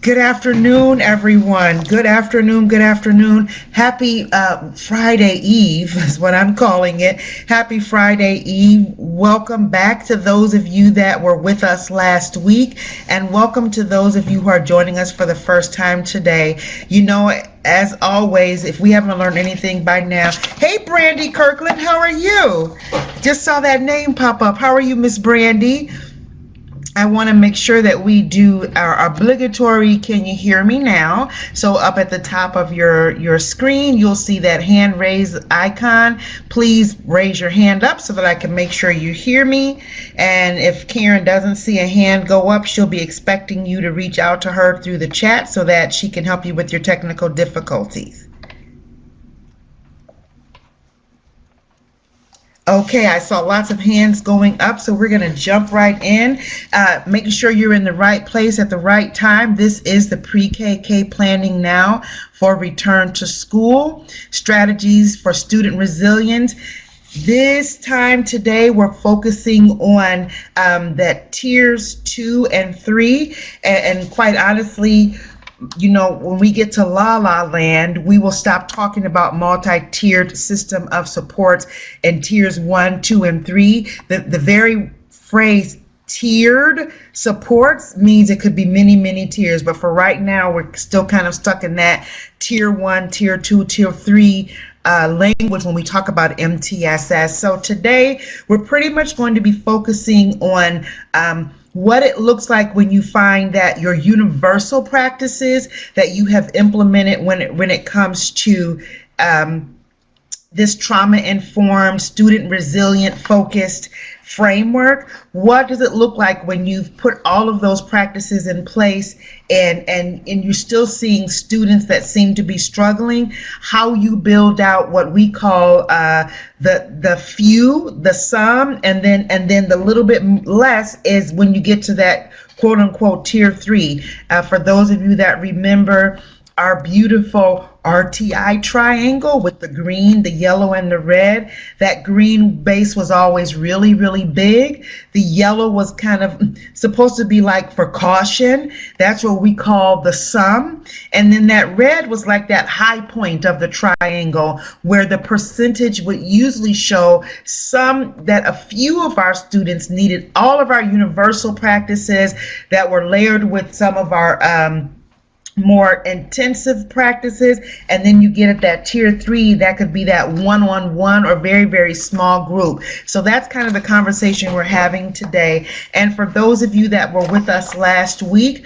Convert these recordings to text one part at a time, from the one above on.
Good afternoon, everyone. Good afternoon. Good afternoon. Happy Friday Eve is what I'm calling it. Happy Friday Eve. Welcome back to those of you that were with us last week, and welcome to those of you who are joining us for the first time today. You know, as always, if we haven't learned anything by now, hey, Brandy Kirkland, how are you? Just saw that name pop up. How are you, Miss Brandy? I want to make sure that we do our obligatory "can you hear me now?" So up at the top of your screen, you'll see that hand raise icon. Please raise your hand up so that I can make sure you hear me. And if Karen doesn't see a hand go up, she'll be expecting you to reach out to her through the chat so that she can help you with your technical difficulties. Okay, I saw lots of hands going up, so we're going to jump right in, making sure you're in the right place at the right time. This is the Pre-KK Planning Now for Return to School, Strategies for Student Resilience. This time today, we're focusing on that tiers 2 and 3, and quite honestly, you know, when we get to La La Land, we will stop talking about multi-tiered system of supports and tiers 1, 2, and 3. The very phrase tiered supports means it could be many, many tiers, but for right now, we're still kind of stuck in that tier 1, tier 2, tier 3 language when we talk about MTSS. So today, we're pretty much going to be focusing on what it looks like when you find that your universal practices that you have implemented when it comes to this trauma-informed, student resilient focused framework. What does it look like when you've put all of those practices in place and you're still seeing students that seem to be struggling? How you build out what we call the few, the sum, and then the little bit less is when you get to that quote unquote tier 3. For those of you that remember our beautiful RTI triangle with the green, the yellow, and the red. That green base was always really, really big. The yellow was kind of supposed to be like for caution. That's what we call the sum. And then that red was like that high point of the triangle where the percentage would usually show that a few of our students needed all of our universal practices that were layered with some of our more intensive practices, and then you get at that tier 3, that could be that one-on-one or very, very small group. So that's kind of the conversation we're having today. And for those of you that were with us last week,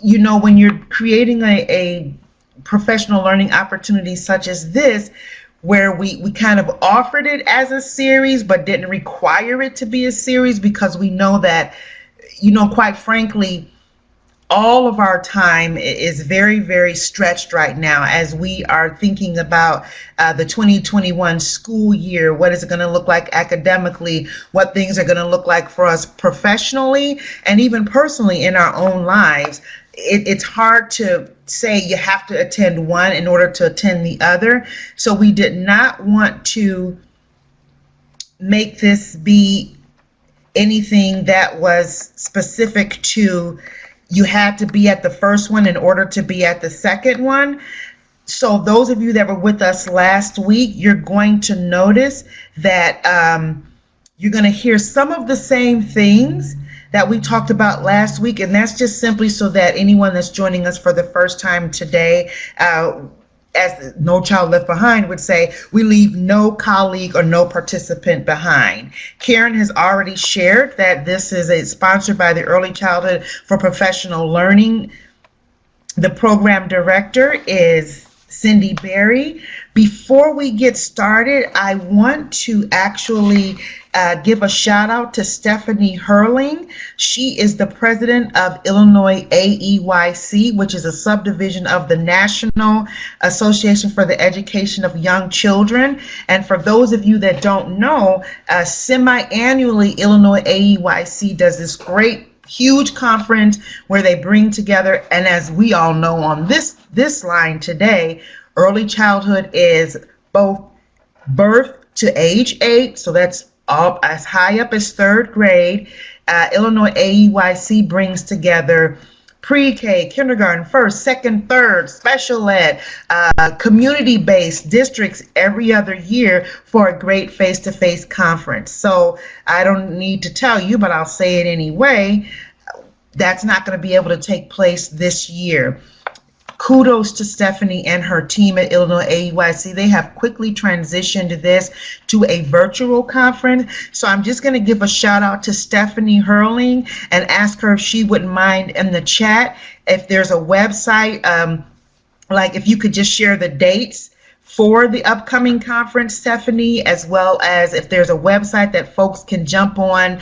you know, when you're creating a professional learning opportunity such as this, where we kind of offered it as a series but didn't require it to be a series, because we know that, you know, quite frankly, all of our time is very, very stretched right now as we are thinking about the 2021 school year. What is it going to look like academically? What things are going to look like for us professionally and even personally in our own lives? It's hard to say you have to attend one in order to attend the other. So we did not want to make this be anything that was specific to you had to be at the first one in order to be at the second one. So those of you that were with us last week, you're going to notice that you're going to hear some of the same things that we talked about last week, and that's just simply so that anyone that's joining us for the first time today, as No Child Left Behind would say, we leave no colleague or no participant behind. Karen has already shared that this is sponsored by the Early Childhood for Professional Learning. The program director is Cindy Berry. Before we get started, I want to actually give a shout out to Stephanie Hurling. She is the president of Illinois AEYC, which is a subdivision of the National Association for the Education of Young Children. And for those of you that don't know, semi-annually, Illinois AEYC does this great huge conference where they bring together, and as we all know on this line today, early childhood is both birth to age 8, so that's all as high up as 3rd grade. Illinois AEYC brings together pre-K, kindergarten, first, second, third, special ed, community-based districts every other year for a great face-to-face conference. So I don't need to tell you, but I'll say it anyway, that's not going to be able to take place this year. Kudos to Stephanie and her team at Illinois AEYC. They have quickly transitioned this to a virtual conference. So I'm just going to give a shout out to Stephanie Hurling and ask her if she wouldn't mind in the chat if there's a website, like if you could just share the dates for the upcoming conference, Stephanie, as well as if there's a website that folks can jump on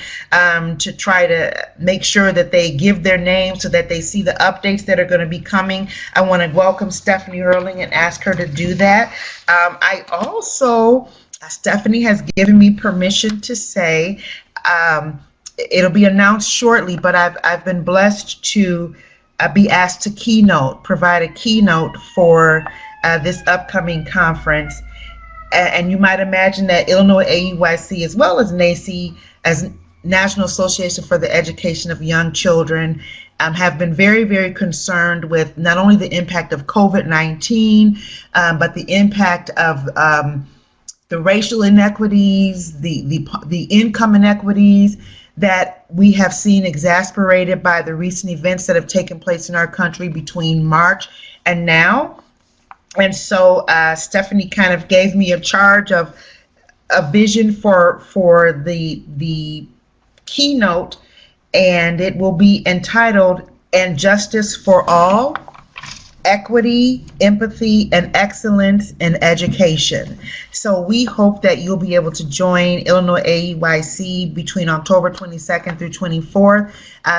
to try to make sure that they give their name so that they see the updates that are going to be coming. I want to welcome Stephanie Erling and ask her to do that. I also, Stephanie has given me permission to say, it'll be announced shortly, but I've been blessed to be asked to provide a keynote for this upcoming conference. And you might imagine that Illinois AEYC, as well as NACE, as National Association for the Education of Young Children, have been very, very concerned with not only the impact of COVID-19, but the impact of the racial inequities, the income inequities that we have seen exacerbated by the recent events that have taken place in our country between March and now. And so Stephanie kind of gave me a charge of a vision for the keynote, and it will be entitled "And Justice for All, Equity, Empathy, and Excellence in Education." So we hope that you'll be able to join Illinois AEYC between October 22nd through 24th.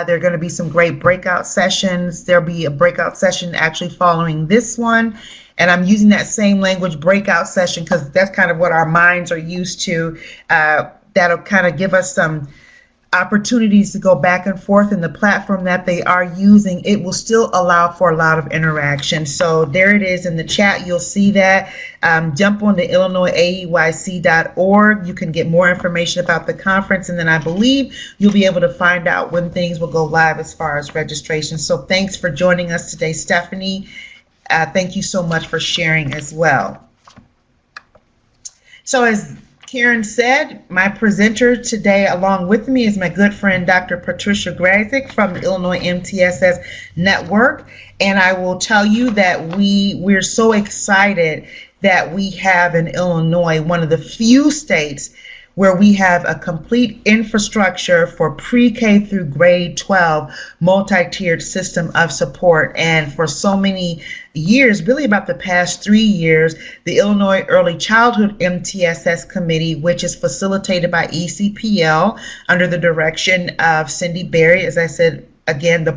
There are going to be some great breakout sessions. There'll be a breakout session actually following this one. And I'm using that same language, breakout session, because that's kind of what our minds are used to. That'll kind of give us some opportunities to go back and forth in the platform that they are using. It will still allow for a lot of interaction. So there it is in the chat. You'll see that. Jump on to illinoisaeyc.org. You can get more information about the conference, and then I believe you'll be able to find out when things will go live as far as registration. So thanks for joining us today, Stephanie. Thank you so much for sharing as well. So as Karen said, my presenter today along with me is my good friend, Dr. Patricia Grazik from the Illinois MTSS Network. And I will tell you that we're so excited that we have in Illinois one of the few states where we have a complete infrastructure for pre-K through grade 12 multi-tiered system of support. And for so many years, really about the past 3 years, the Illinois Early Childhood MTSS Committee, which is facilitated by ECPL under the direction of Cindy Berry, as I said, again, the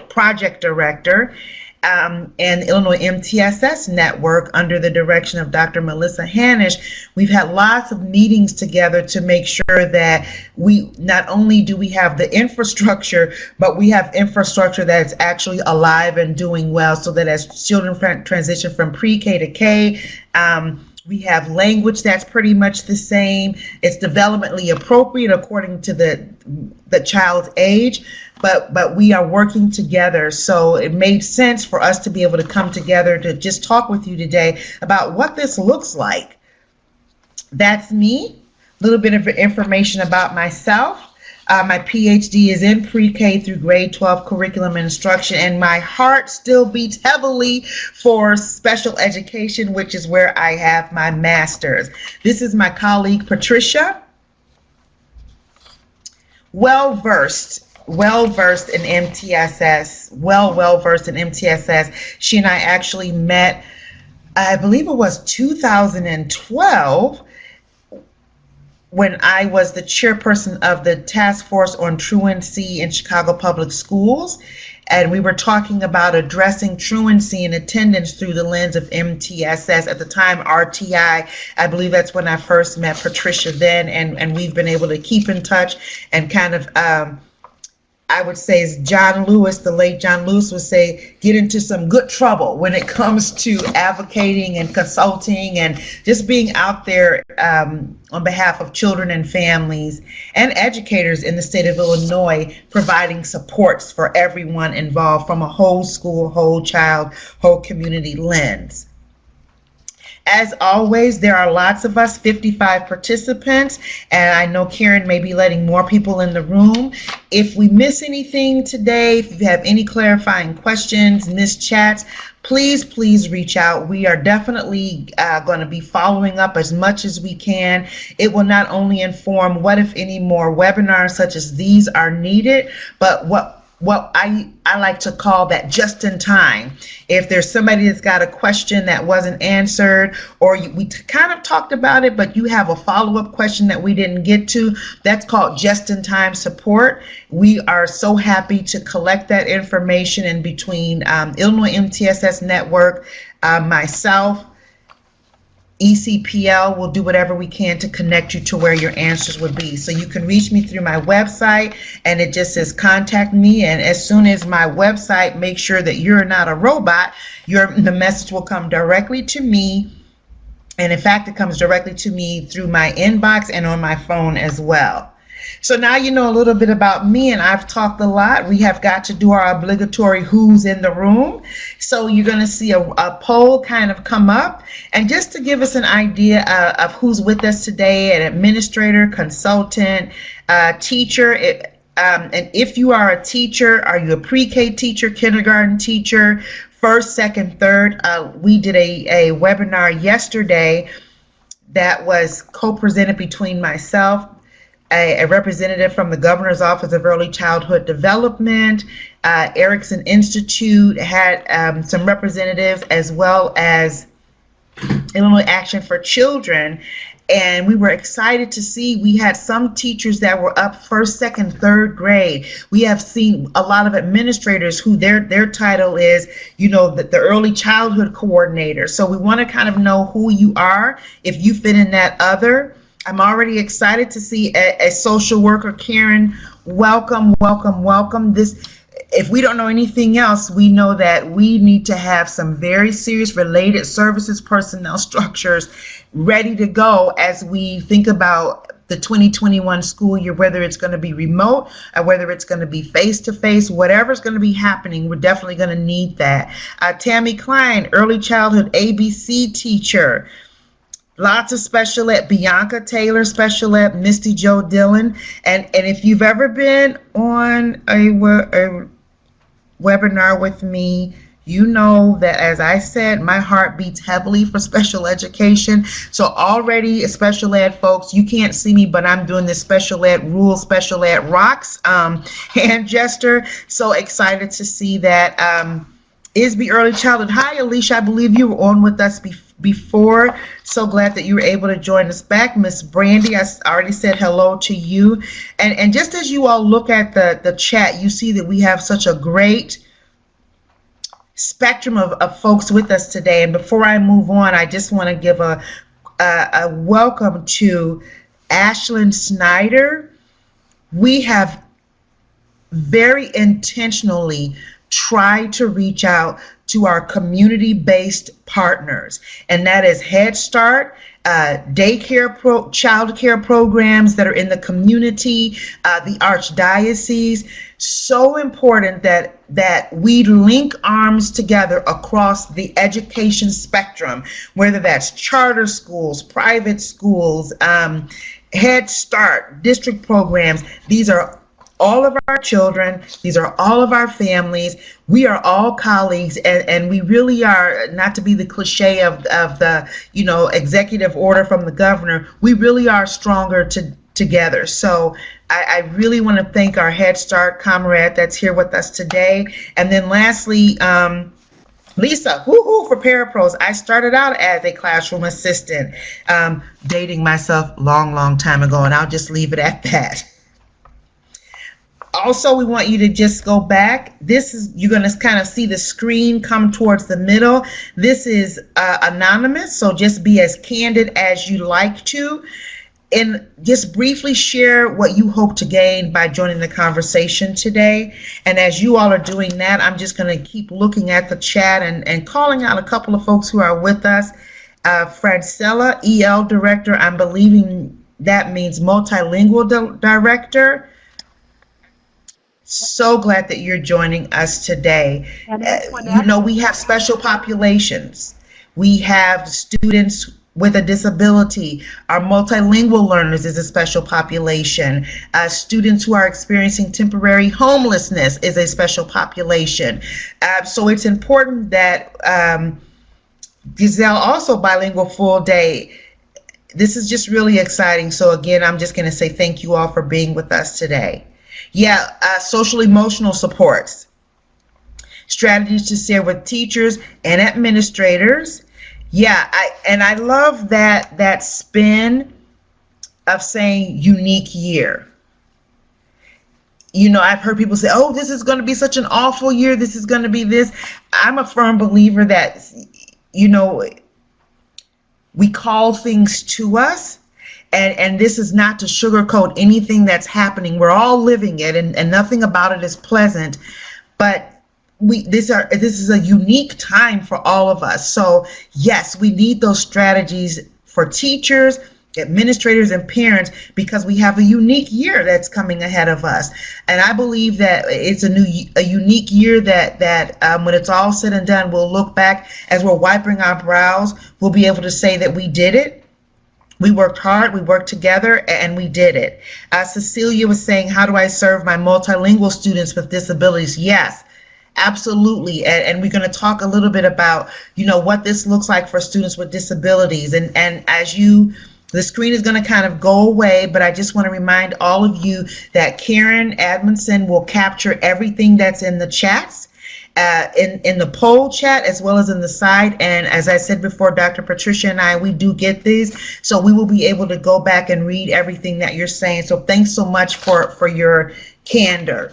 project director, and Illinois MTSS Network under the direction of Dr. Melissa Hanisch. We've had lots of meetings together to make sure that we not only do we have the infrastructure, but we have infrastructure that's actually alive and doing well, so that as children transition from pre-K to K, we have language that's pretty much the same. It's developmentally appropriate according to the child's age, but we are working together. So it made sense for us to be able to come together to just talk with you today about what this looks like. That's me. A little bit of information about myself. My PhD is in pre-K through grade 12 curriculum and instruction, and my heart still beats heavily for special education, which is where I have my master's. This is my colleague, Patricia. Well-versed in MTSS, well-versed in MTSS. She and I actually met, I believe it was 2012, when I was the chairperson of the Task Force on Truancy in Chicago Public Schools, and we were talking about addressing truancy and attendance through the lens of MTSS, at the time RTI. I believe that's when I first met Patricia then, and we've been able to keep in touch and kind of I would say, is John Lewis, the late John Lewis would say, get into some good trouble when it comes to advocating and consulting and just being out there on behalf of children and families and educators in the state of Illinois, providing supports for everyone involved from a whole school, whole child, whole community lens. As always, there are lots of us, 55 participants, and I know Karen may be letting more people in the room. If we miss anything today, if you have any clarifying questions, missed chats, please reach out. We are definitely going to be following up as much as we can. It will not only inform what, if any, more webinars such as these are needed, but what I like to call that just in time. If there's somebody that's got a question that wasn't answered, or we kind of talked about it, but you have a follow-up question that we didn't get to, that's called just in time support. We are so happy to collect that information in between Illinois MTSS Network, myself, ECPL will do whatever we can to connect you to where your answers would be. So you can reach me through my website, and it just says contact me, and as soon as my website makes sure that you're not a robot, the message will come directly to me. And in fact, it comes directly to me through my inbox and on my phone as well. So now you know a little bit about me, and I've talked a lot. We have got to do our obligatory who's in the room. So you're going to see a poll kind of come up. And just to give us an idea of who's with us today, an administrator, consultant, teacher. And if you are a teacher, are you a pre-K teacher, kindergarten teacher, first, second, third? We did a webinar yesterday that was co-presented between myself, a representative from the Governor's Office of Early Childhood Development, Erickson Institute had some representatives, as well as Illinois Action for Children. And we were excited to see we had some teachers that were up first, second, third grade. We have seen a lot of administrators who their title is, the early childhood coordinator. So we want to kind of know who you are, if you fit in that other. I'm already excited to see a social worker. Karen, welcome. If we don't know anything else, we know that we need to have some very serious related services personnel structures ready to go as we think about the 2021 school year, whether it's going to be remote or whether it's going to be face-to-face, whatever's going to be happening, we're definitely going to need that. Tammy Klein, early childhood ABC teacher. Lots of special ed. Bianca Taylor, special ed. Misty Jo Dillon. And if you've ever been on a webinar with me, you know that, as I said, my heart beats heavily for special education. So already, special ed folks, you can't see me, but I'm doing this special ed rules, special ed rocks hand gesture. So excited to see that. ISB Early Childhood. Hi, Alicia. I believe you were on with us before. So glad that you were able to join us back. Miss Brandy, I already said hello to you. And just as you all look at the chat, you see that we have such a great spectrum of folks with us today. And before I move on, I just want to give a welcome to Ashlyn Snyder. We have very intentionally try to reach out to our community-based partners, and that is Head Start, daycare, child care programs that are in the community, the Archdiocese. So important that we link arms together across the education spectrum, whether that's charter schools, private schools, Head Start, district programs. These are all of our children. These are all of our families. We are all colleagues, and we really are, not to be the cliche of the executive order from the governor, we really are stronger together. So I really want to thank our Head Start comrade that's here with us today. And then lastly, Lisa, woohoo for Parapros. I started out as a classroom assistant, dating myself long time ago, and I'll just leave it at that. Also, we want you to just go back. You're going to kind of see the screen come towards the middle. This is anonymous, so just be as candid as you like to. And just briefly share what you hope to gain by joining the conversation today. And as you all are doing that, I'm just going to keep looking at the chat and calling out a couple of folks who are with us. Francella, EL Director, I'm believing that means Multilingual Director. So glad that you're joining us today. We have special populations. We have students with a disability. Our multilingual learners is a special population. Students who are experiencing temporary homelessness is a special population. So it's important that Giselle, also bilingual full day. This is just really exciting. So again, I'm just going to say thank you all for being with us today. Yeah, social emotional supports, strategies to share with teachers and administrators. Yeah, I love that spin of saying unique year. I've heard people say, oh, this is going to be such an awful year. This is going to be this. I'm a firm believer that, we call things to us. And this is not to sugarcoat anything that's happening. We're all living it, and nothing about it is pleasant. But this is a unique time for all of us. So yes, we need those strategies for teachers, administrators, and parents, because we have a unique year that's coming ahead of us. And I believe that it's a unique year that when it's all said and done, we'll look back as we're wiping our brows. We'll be able to say that we did it. We worked hard, we worked together, and we did it. Cecilia was saying, how do I serve my multilingual students with disabilities? Yes, absolutely. And we're going to talk a little bit about, what this looks like for students with disabilities. And as the screen is going to kind of go away, but I just want to remind all of you that Karen Admonson will capture everything that's in the chats. In the poll chat as well as in the side. And as I said before, Dr. Patricia and I, we do get these, so we will be able to go back and read everything that you're saying. So thanks so much for your candor.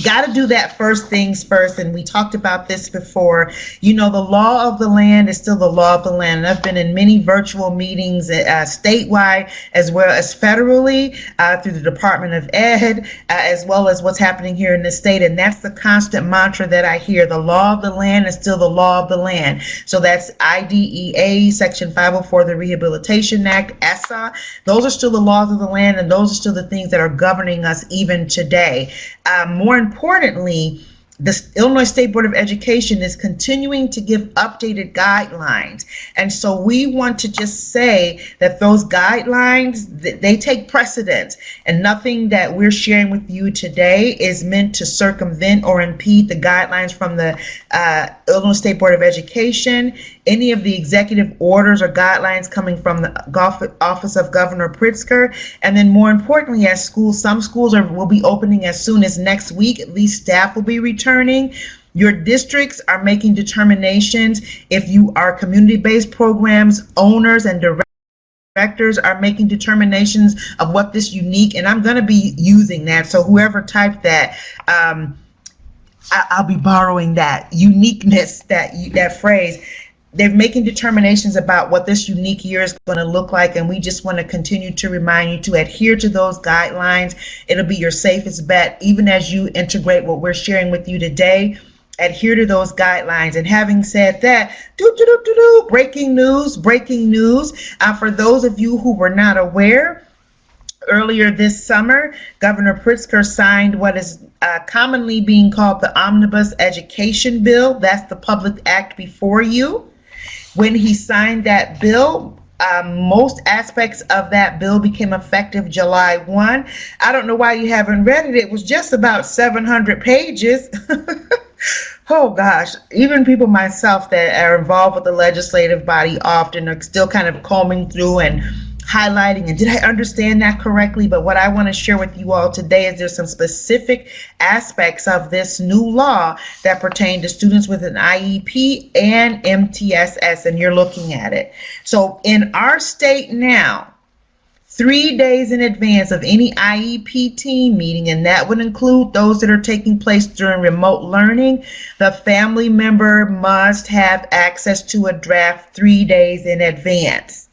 Got to do that first things first, and we talked about this before. The law of the land is still the law of the land. And I've been in many virtual meetings statewide as well as federally through the Department of Ed, as well as what's happening here in the state. And that's the constant mantra that I hear. The law of the land is still the law of the land. So that's IDEA, Section 504 of the Rehabilitation Act, ESSA. Those are still the laws of the land, and those are still the things that are governing us even today. More importantly, the Illinois State Board of Education is continuing to give updated guidelines. And so we want to just say that those guidelines, they take precedence, and nothing that we're sharing with you today is meant to circumvent or impede the guidelines from the Illinois State Board of Education. Any of the executive orders or guidelines coming from the Office of Governor Pritzker. And then more importantly, as some schools will be opening as soon as next week, at least staff will be returning. Your districts are making determinations. If you are community-based programs, owners and directors are making determinations of what this unique, and I'm going to be using that. So whoever typed that, I'll be borrowing that uniqueness, that phrase. They're making determinations about what this unique year is going to look like, and we just want to continue to remind you to adhere to those guidelines. It'll be your safest bet, even as you integrate what we're sharing with you today. Adhere to those guidelines. And having said that, breaking news. For those of you who were not aware, earlier this summer, Governor Pritzker signed what is commonly being called the Omnibus Education Bill. That's the public act before you. When he signed that bill, most aspects of that bill became effective July 1. I don't know why you haven't read it. It was just about 700 pages. Oh gosh, even people myself that are involved with the legislative body often are still kind of combing through and highlighting, and did I understand that correctly? But what I want to share with you all today is there's some specific aspects of this new law that pertain to students with an IEP and MTSS, and you're looking at it. So in our state now, 3 days in advance of any IEP team meeting, and that would include those that are taking place during remote learning, the family member must have access to a draft 3 days in advance.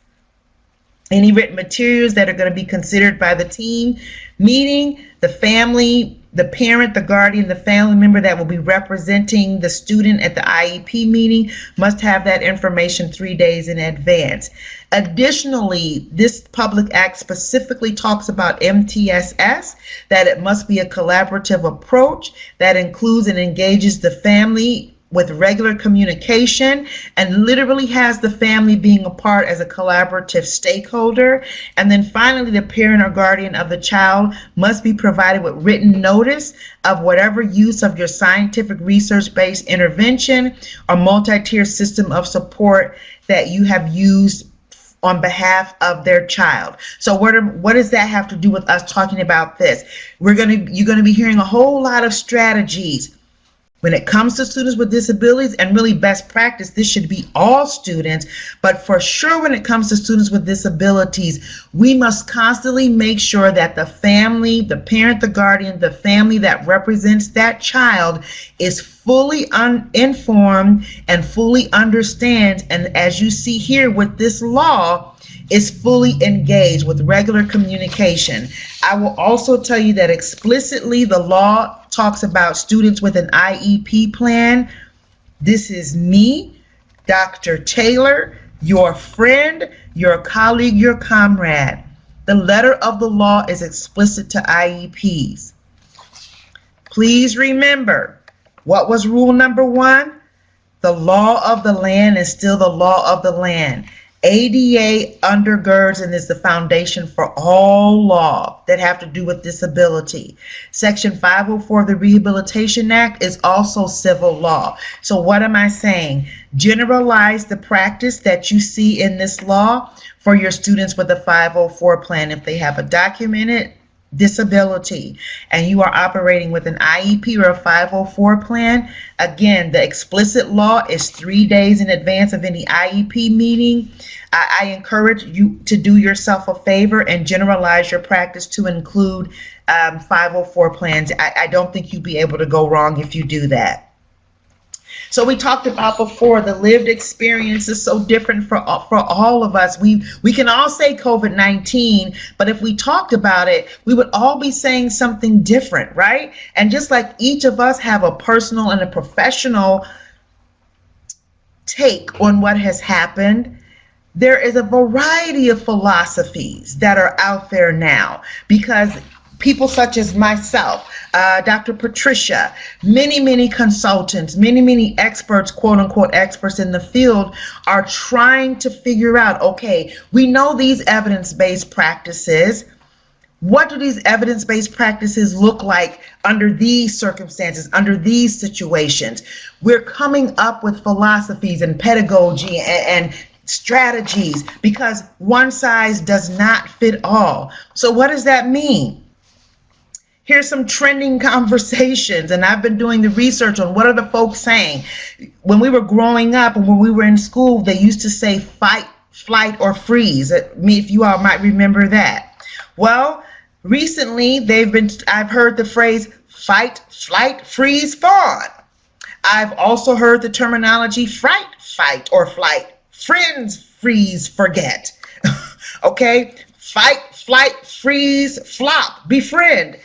Any written materials that are going to be considered by the team meeting, the family, the parent, the guardian, the family member that will be representing the student at the IEP meeting must have that information 3 days in advance. Additionally, this public act specifically talks about MTSS, that it must be a collaborative approach that includes and engages the family with regular communication and literally has the family being a part as a collaborative stakeholder. And then finally, the parent or guardian of the child must be provided with written notice of whatever use of your scientific research-based intervention or multi-tier system of support that you have used on behalf of their child. So what does that have to do with us talking about this? You're going to be hearing a whole lot of strategies when it comes to students with disabilities, and really best practice. This should be all students, but for sure when it comes to students with disabilities, we must constantly make sure that the family, the parent, the guardian, the family that represents that child is fully informed and fully understands, and as you see here with this law, is fully engaged with regular communication. I will also tell you that explicitly the law talks about students with an IEP plan. This is me, Dr. Taylor, your friend, your colleague, your comrade. The letter of the law is explicit to IEPs. Please remember, what was rule number 1? The law of the land is still the law of the land. ADA undergirds and is the foundation for all law that have to do with disability. Section 504 of the Rehabilitation Act is also civil law. So what am I saying? Generalize the practice that you see in this law for your students with a 504 plan. If they have a documented disability and you are operating with an IEP or a 504 plan, again, the explicit law is 3 days in advance of any IEP meeting. I encourage you to do yourself a favor and generalize your practice to include 504 plans. I don't think you'd be able to go wrong if you do that. So we talked about before, the lived experience is so different for all of us. We can all say COVID-19, but if we talked about it, we would all be saying something different, right? And just like each of us have a personal and a professional take on what has happened, there is a variety of philosophies that are out there now, because people such as myself, Dr. Patricia, many consultants, many experts, quote unquote experts in the field, are trying to figure out, okay, we know these evidence-based practices. What do these evidence-based practices look like under these circumstances, under these situations? We're coming up with philosophies and pedagogy and strategies, because one size does not fit all. So what does that mean? Here's some trending conversations, and I've been doing the research on what are the folks saying. When we were growing up and when we were in school, they used to say fight, flight, or freeze. If you all might remember that. Well, recently I've heard the phrase fight, flight, freeze, fawn. I've also heard the terminology fright, fight, or flight. Friends, freeze, forget. Okay? Fight, flight, freeze, flop, befriend.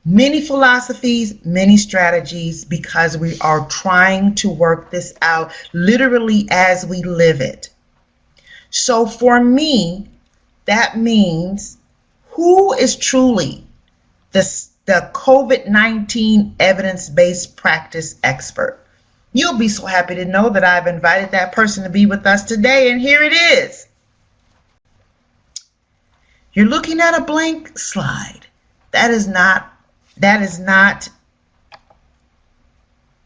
Many philosophies, many strategies, because we are trying to work this out literally as we live it. So for me, that means who is truly the COVID-19 evidence-based practice expert? You'll be so happy to know that I've invited that person to be with us today, and here it is. You're looking at a blank slide. That is not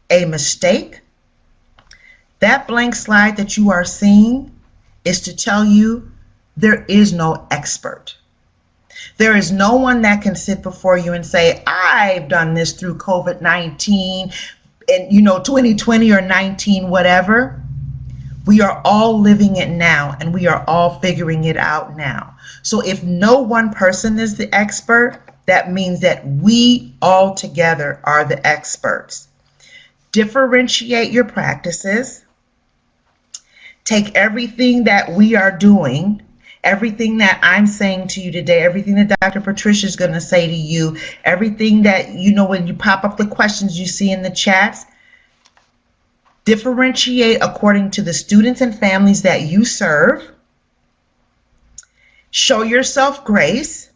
a mistake. That blank slide that you are seeing is to tell you there is no expert. There is no one that can sit before you and say, I've done this through COVID-19 and 2020 or 19, whatever. We are all living it now, and we are all figuring it out now. So if no one person is the expert, that means that we all together are the experts. Differentiate your practices. Take everything that we are doing Everything that I'm saying to you today, everything that Dr. Patricia is going to say to you, everything that, when you pop up the questions you see in the chats, differentiate according to the students and families that you serve. Show yourself grace.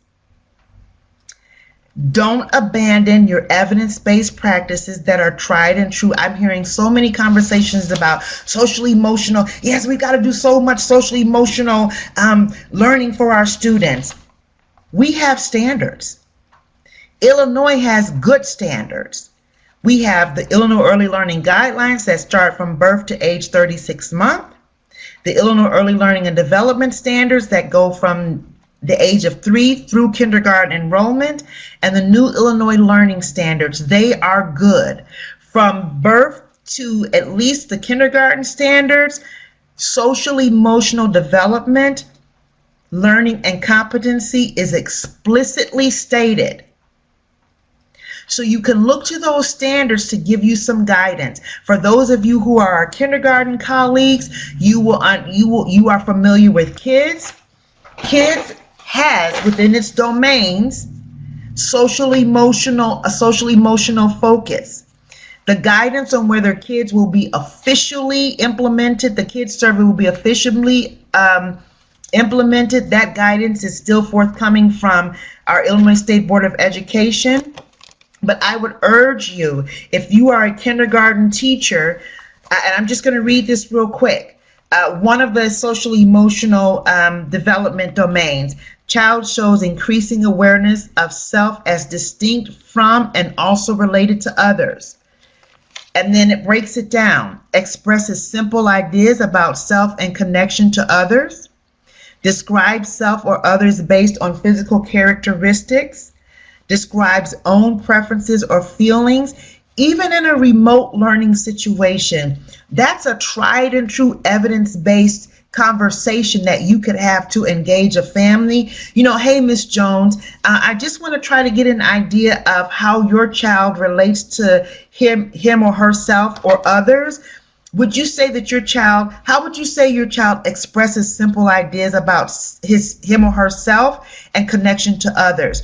Don't abandon your evidence-based practices that are tried and true. I'm hearing so many conversations about social emotional. Yes, we've got to do so much social emotional learning for our students. We have standards. Illinois has good standards. We have the Illinois Early Learning Guidelines that start from birth to age 36 months. The Illinois Early Learning and Development Standards that go from the age of 3 through kindergarten enrollment, and the new Illinois Learning Standards. They are good. From birth to at least the kindergarten standards, social emotional development, learning, and competency is explicitly stated. So you can look to those standards to give you some guidance. For those of you who are our kindergarten colleagues, you are familiar with KIDS. KIDS has within its domains a social emotional focus. The guidance on whether KIDS will be officially implemented, the KIDS survey will be officially implemented. That guidance is still forthcoming from our Illinois State Board of Education. But I would urge you, if you are a kindergarten teacher, and I'm just going to read this real quick. One of the social emotional development domains, child shows increasing awareness of self as distinct from and also related to others. And then it breaks it down, expresses simple ideas about self and connection to others, describes self or others based on physical characteristics, describes own preferences or feelings, even in a remote learning situation. That's a tried and true evidence-based conversation that you could have to engage a family. Hey, Miss Jones, I just want to try to get an idea of how your child relates to him or herself or others. Would you say that how would you say your child expresses simple ideas about him or herself and connection to others?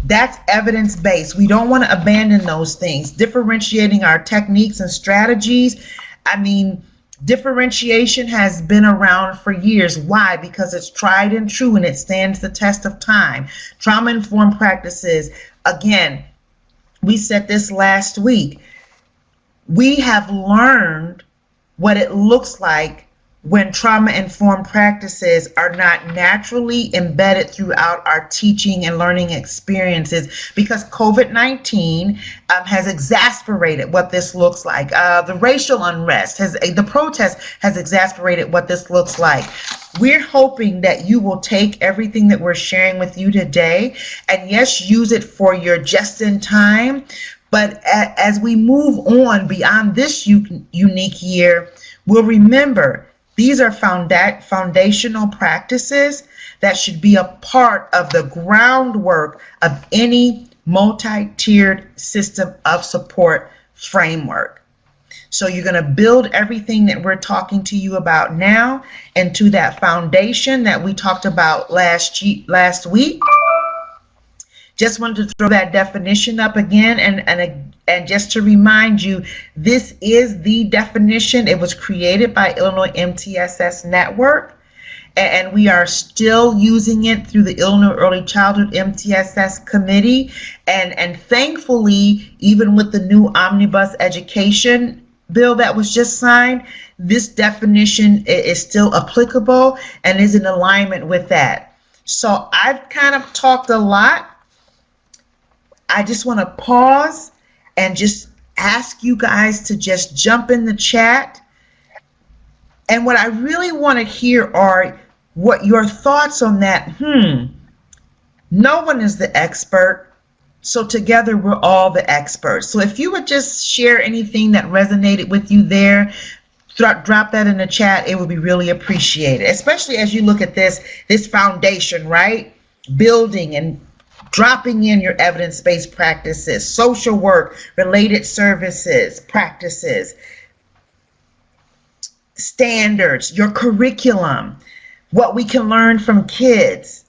That's evidence-based. We don't want to abandon those things. Differentiating our techniques and strategies. Differentiation has been around for years. Why? Because it's tried and true and it stands the test of time. Trauma-informed practices. Again, we said this last week. We have learned what it looks like when trauma-informed practices are not naturally embedded throughout our teaching and learning experiences, because COVID-19 has exacerbated what this looks like. The racial unrest, the protest has exacerbated what this looks like. We're hoping that you will take everything that we're sharing with you today and yes, use it for your just in time. But as we move on beyond this unique year, we'll remember these are foundational practices that should be a part of the groundwork of any multi-tiered system of support framework. So you're going to build everything that we're talking to you about now into that foundation that we talked about last week. Just wanted to throw that definition up again and just to remind you, this is the definition. It was created by Illinois MTSS Network, and we are still using it through the Illinois Early Childhood MTSS Committee. And thankfully, even with the new omnibus education bill that was just signed, this definition is still applicable and is in alignment with that. So I've kind of talked a lot. I just want to pause and just ask you guys to just jump in the chat. And what I really want to hear are what your thoughts on that. No one is the expert, so together we're all the experts. So if you would just share anything that resonated with you there, drop that in the chat. It would be really appreciated, especially as you look at this foundation, right? Building and dropping in your evidence-based practices, social work, related services, practices, standards, your curriculum. what we can learn from kids.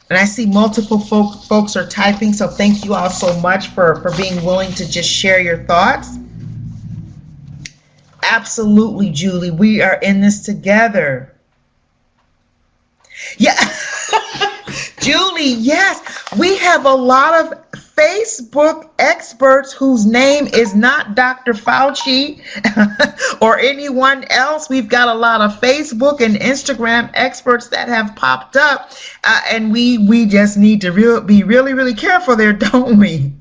And I see multiple folks are typing, so thank you all so much for being willing to just share your thoughts. Absolutely, Julie. We are in this together. Yeah. Julie, yes. We have a lot of Facebook experts whose name is not Dr. Fauci or anyone else. We've got a lot of Facebook and Instagram experts that have popped up, and we just need to be really, really careful there, don't we?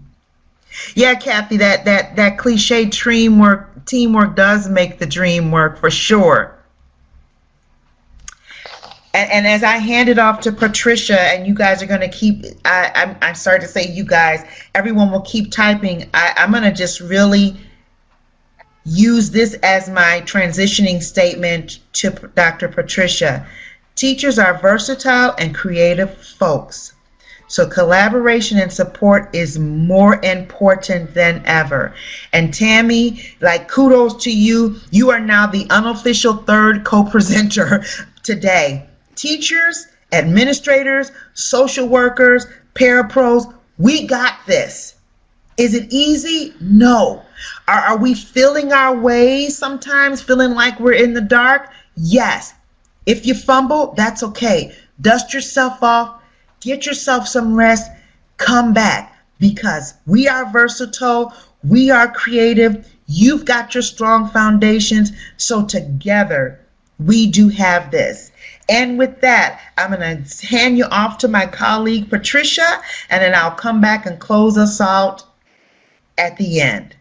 Yeah, Kathy, that cliche teamwork does make the dream work for sure. And as I hand it off to Patricia, and you guys are going to keep, I'm sorry to say you guys, everyone will keep typing. I'm going to just really use this as my transitioning statement to Dr. Patricia. Teachers are versatile and creative folks. So collaboration and support is more important than ever. And Tammy, like, kudos to you. You are now the unofficial third co-presenter today. Teachers, administrators, social workers, parapros, we got this. Is it easy? No. Are we feeling our way sometimes, feeling like we're in the dark? Yes. If you fumble, that's okay. Dust yourself off, get yourself some rest, come back, because we are versatile, we are creative, you've got your strong foundations, so together we do have this. And with that, I'm going to hand you off to my colleague, Patricia, and then I'll come back and close us out at the end.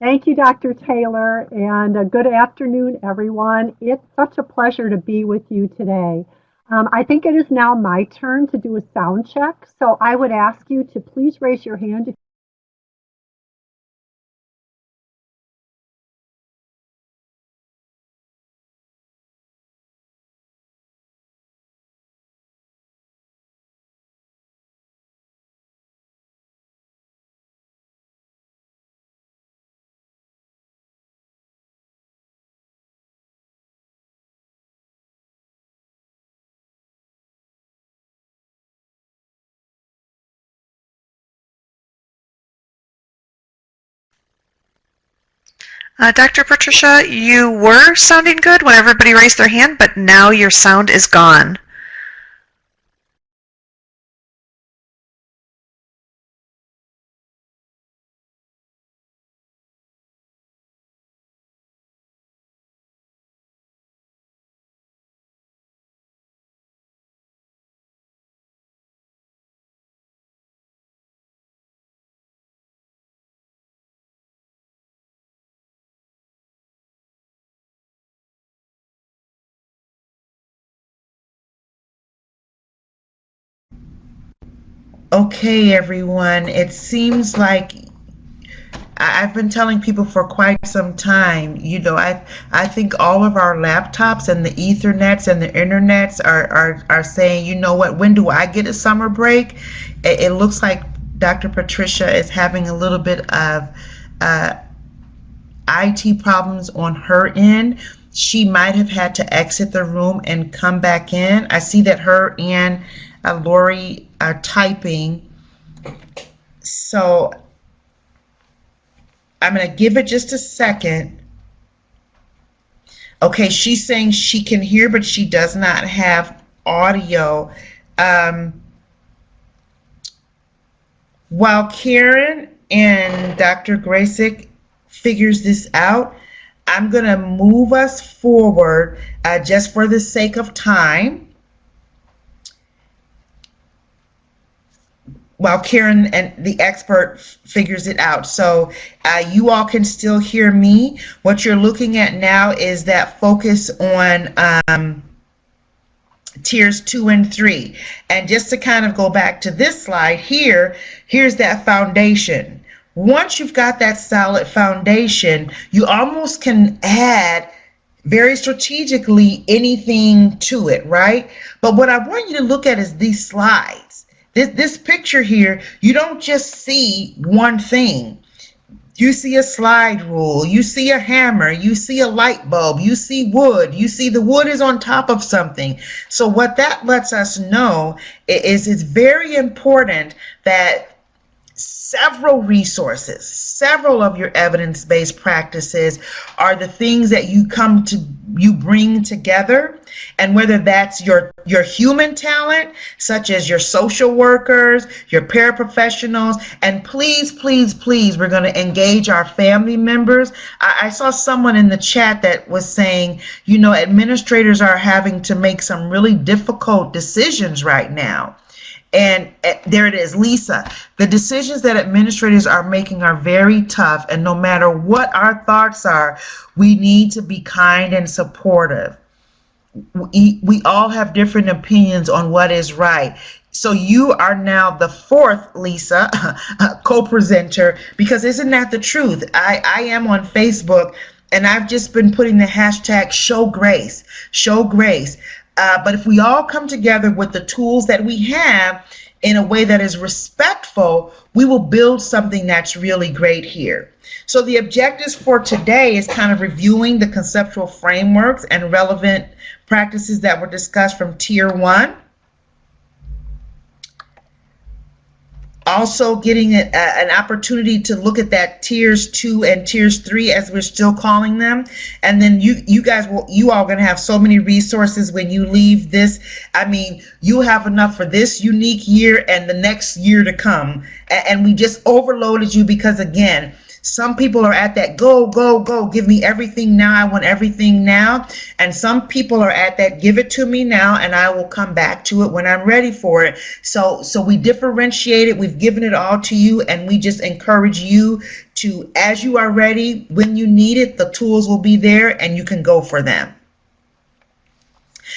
Thank you, Dr. Taylor, and good afternoon, everyone. It's such a pleasure to be with you today. I think it is now my turn to do a sound check, so I would ask you to please raise your hand. Dr. Patricia, you were sounding good when everybody raised their hand, but now your sound is gone. Okay, everyone, it seems like I've been telling people for quite some time, you know, I think all of our laptops and the Ethernets and the internets are saying, you know what, when do I get a summer break? It looks like Dr. Patricia is having a little bit of IT problems on her end. She might have had to exit the room and come back in. I see that her and Lori are typing. So I'm going to give it just a second. Okay, she's saying she can hear, but she does not have audio. While Karen and Dr. Graysick figures this out, I'm going to move us forward just for the sake of time. While Karen and the expert figures it out. So you all can still hear me. What you're looking at now is that focus on tiers 2 and 3. And just to kind of go back to this slide here, here's that foundation. Once you've got that solid foundation, you almost can add very strategically anything to it, right? But what I want you to look at is these slides. This picture here, you don't just see one thing. You see a slide rule, you see a hammer, you see a light bulb, you see wood, you see the wood is on top of something. So what that lets us know is it's very important that several resources, several of your evidence-based practices are the things that you bring together, and whether that's your human talent, such as your social workers, your paraprofessionals, and please, please, please, we're going to engage our family members. I saw someone in the chat that was saying, you know, administrators are having to make some really difficult decisions right now. And there it is, Lisa. The decisions that administrators are making are very tough, and no matter what our thoughts are, we need to be kind and supportive. We all have different opinions on what is right. So you are now the fourth, Lisa, co-presenter, because isn't that the truth? I am on Facebook, and I've just been putting the hashtag show grace, show grace. But if we all come together with the tools that we have in a way that is respectful, we will build something that's really great here. So the objectives for today is kind of reviewing the conceptual frameworks and relevant practices that were discussed from Tier 1. Also getting an opportunity to look at that Tiers 2 and Tiers 3, as we're still calling them. And then you all going to have so many resources when you leave this. I mean, you have enough for this unique year and the next year to come. And we just overloaded you because, again, some people are at that go, go, go, give me everything now, I want everything now. And some people are at that give it to me now and I will come back to it when I'm ready for it. So we differentiate it, we've given it all to you, and we just encourage you to, as you are ready, when you need it, the tools will be there and you can go for them.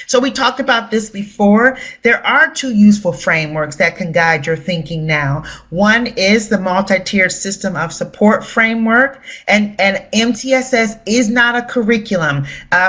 So we talked about this before. There are two useful frameworks that can guide your thinking now. One is the multi-tiered system of support framework, and MTSS is not a curriculum.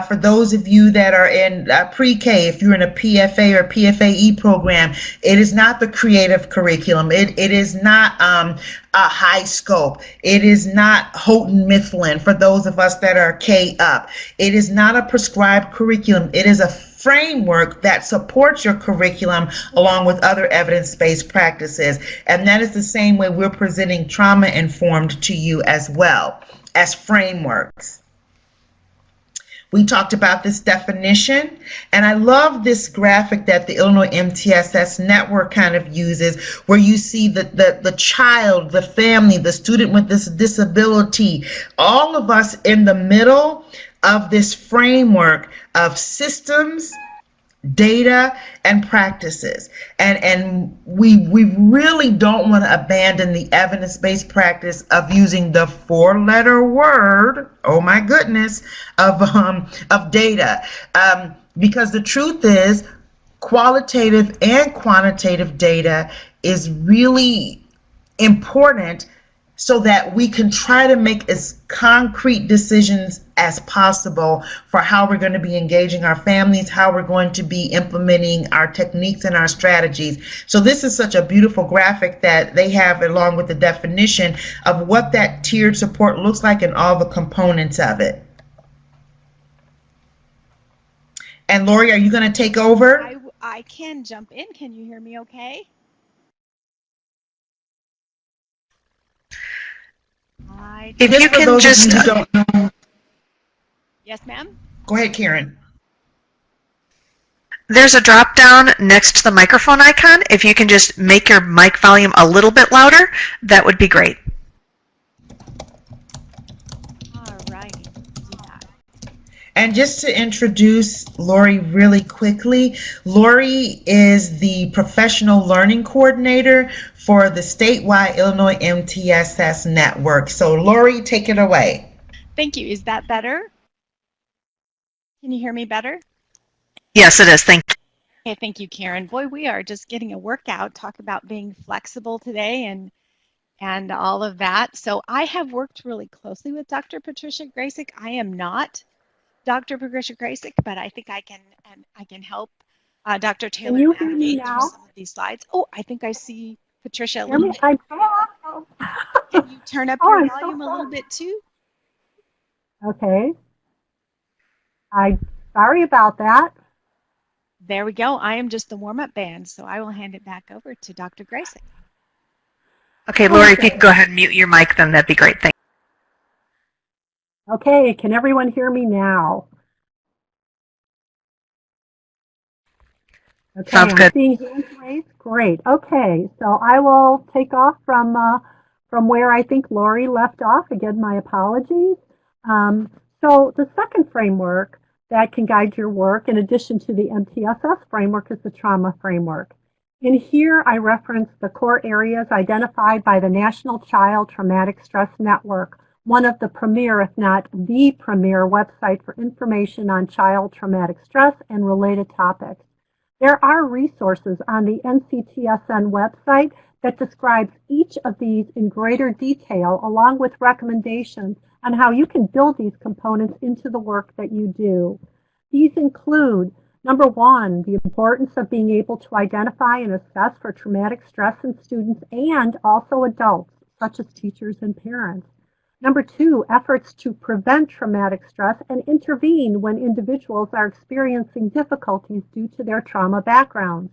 For those of you that are in pre-K, if you're in a PFA or PFAE program, it is not the creative curriculum. It is not a high scope. It is not Houghton Mifflin for those of us that are K up. It is not a prescribed curriculum. It is a framework that supports your curriculum along with other evidence-based practices. And that is the same way we're presenting trauma-informed to you as well as frameworks. We talked about this definition, and I love this graphic that the Illinois MTSS network kind of uses, where you see the child, the family, the student with this disability, all of us in the middle of this framework of systems, data, and practices. And we really don't want to abandon the evidence-based practice of using the four-letter word, oh my goodness, of data. Because the truth is, qualitative and quantitative data is really important so that we can try to make as concrete decisions as possible for how we're going to be engaging our families, how we're going to be implementing our techniques and our strategies. So this is such a beautiful graphic that they have along with the definition of what that tiered support looks like and all the components of it. And Lori, are you going to take over? I can jump in. Can you hear me okay? If you can just... Yes, ma'am? Go ahead, Karen. There's a drop down next to the microphone icon. If you can just make your mic volume a little bit louder, that would be great. All right. Do that. And just to introduce Lori really quickly, Lori is the professional learning coordinator for the statewide Illinois MTSS network. So Lori, take it away. Thank you. Is that better? Can you hear me better? Yes, it is. Thank you. Okay, thank you, Karen. Boy, we are just getting a workout. Talk about being flexible today and all of that. So I have worked really closely with Dr. Patricia Grasick. I am not Dr. Patricia Grasick, but I think I can help Dr. Taylor Can you hear me navigate through now? some of these slides. Oh, I think I see Patricia a Hear little me? bit. I'm Can you turn up Oh, your I'm so volume a little sorry. bit too? Okay. Sorry about that. There we go. I am just the warm-up band, so I will hand it back over to Dr. Grayson. Okay, Lori, if you could go ahead and mute your mic, then that'd be great. Thank Okay, can everyone hear me now? Okay, Sounds I'm good. seeing hands raised. Great. Okay, so I will take off from where I think Lori left off. Again, my apologies. So the second framework that can guide your work, in addition to the MTSS framework, is the trauma framework. In here, I reference the core areas identified by the National Child Traumatic Stress Network, one of the premier, if not the premier, website for information on child traumatic stress and related topics. There are resources on the NCTSN website that describes each of these in greater detail, along with recommendations on how you can build these components into the work that you do. These include, number one, the importance of being able to identify and assess for traumatic stress in students and also adults, such as teachers and parents. Number two, efforts to prevent traumatic stress and intervene when individuals are experiencing difficulties due to their trauma backgrounds.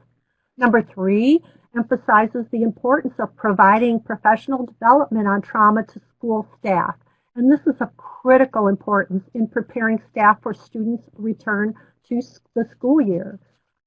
Number three, emphasizes the importance of providing professional development on trauma to school staff. And this is of critical importance in preparing staff for students' return to the school year.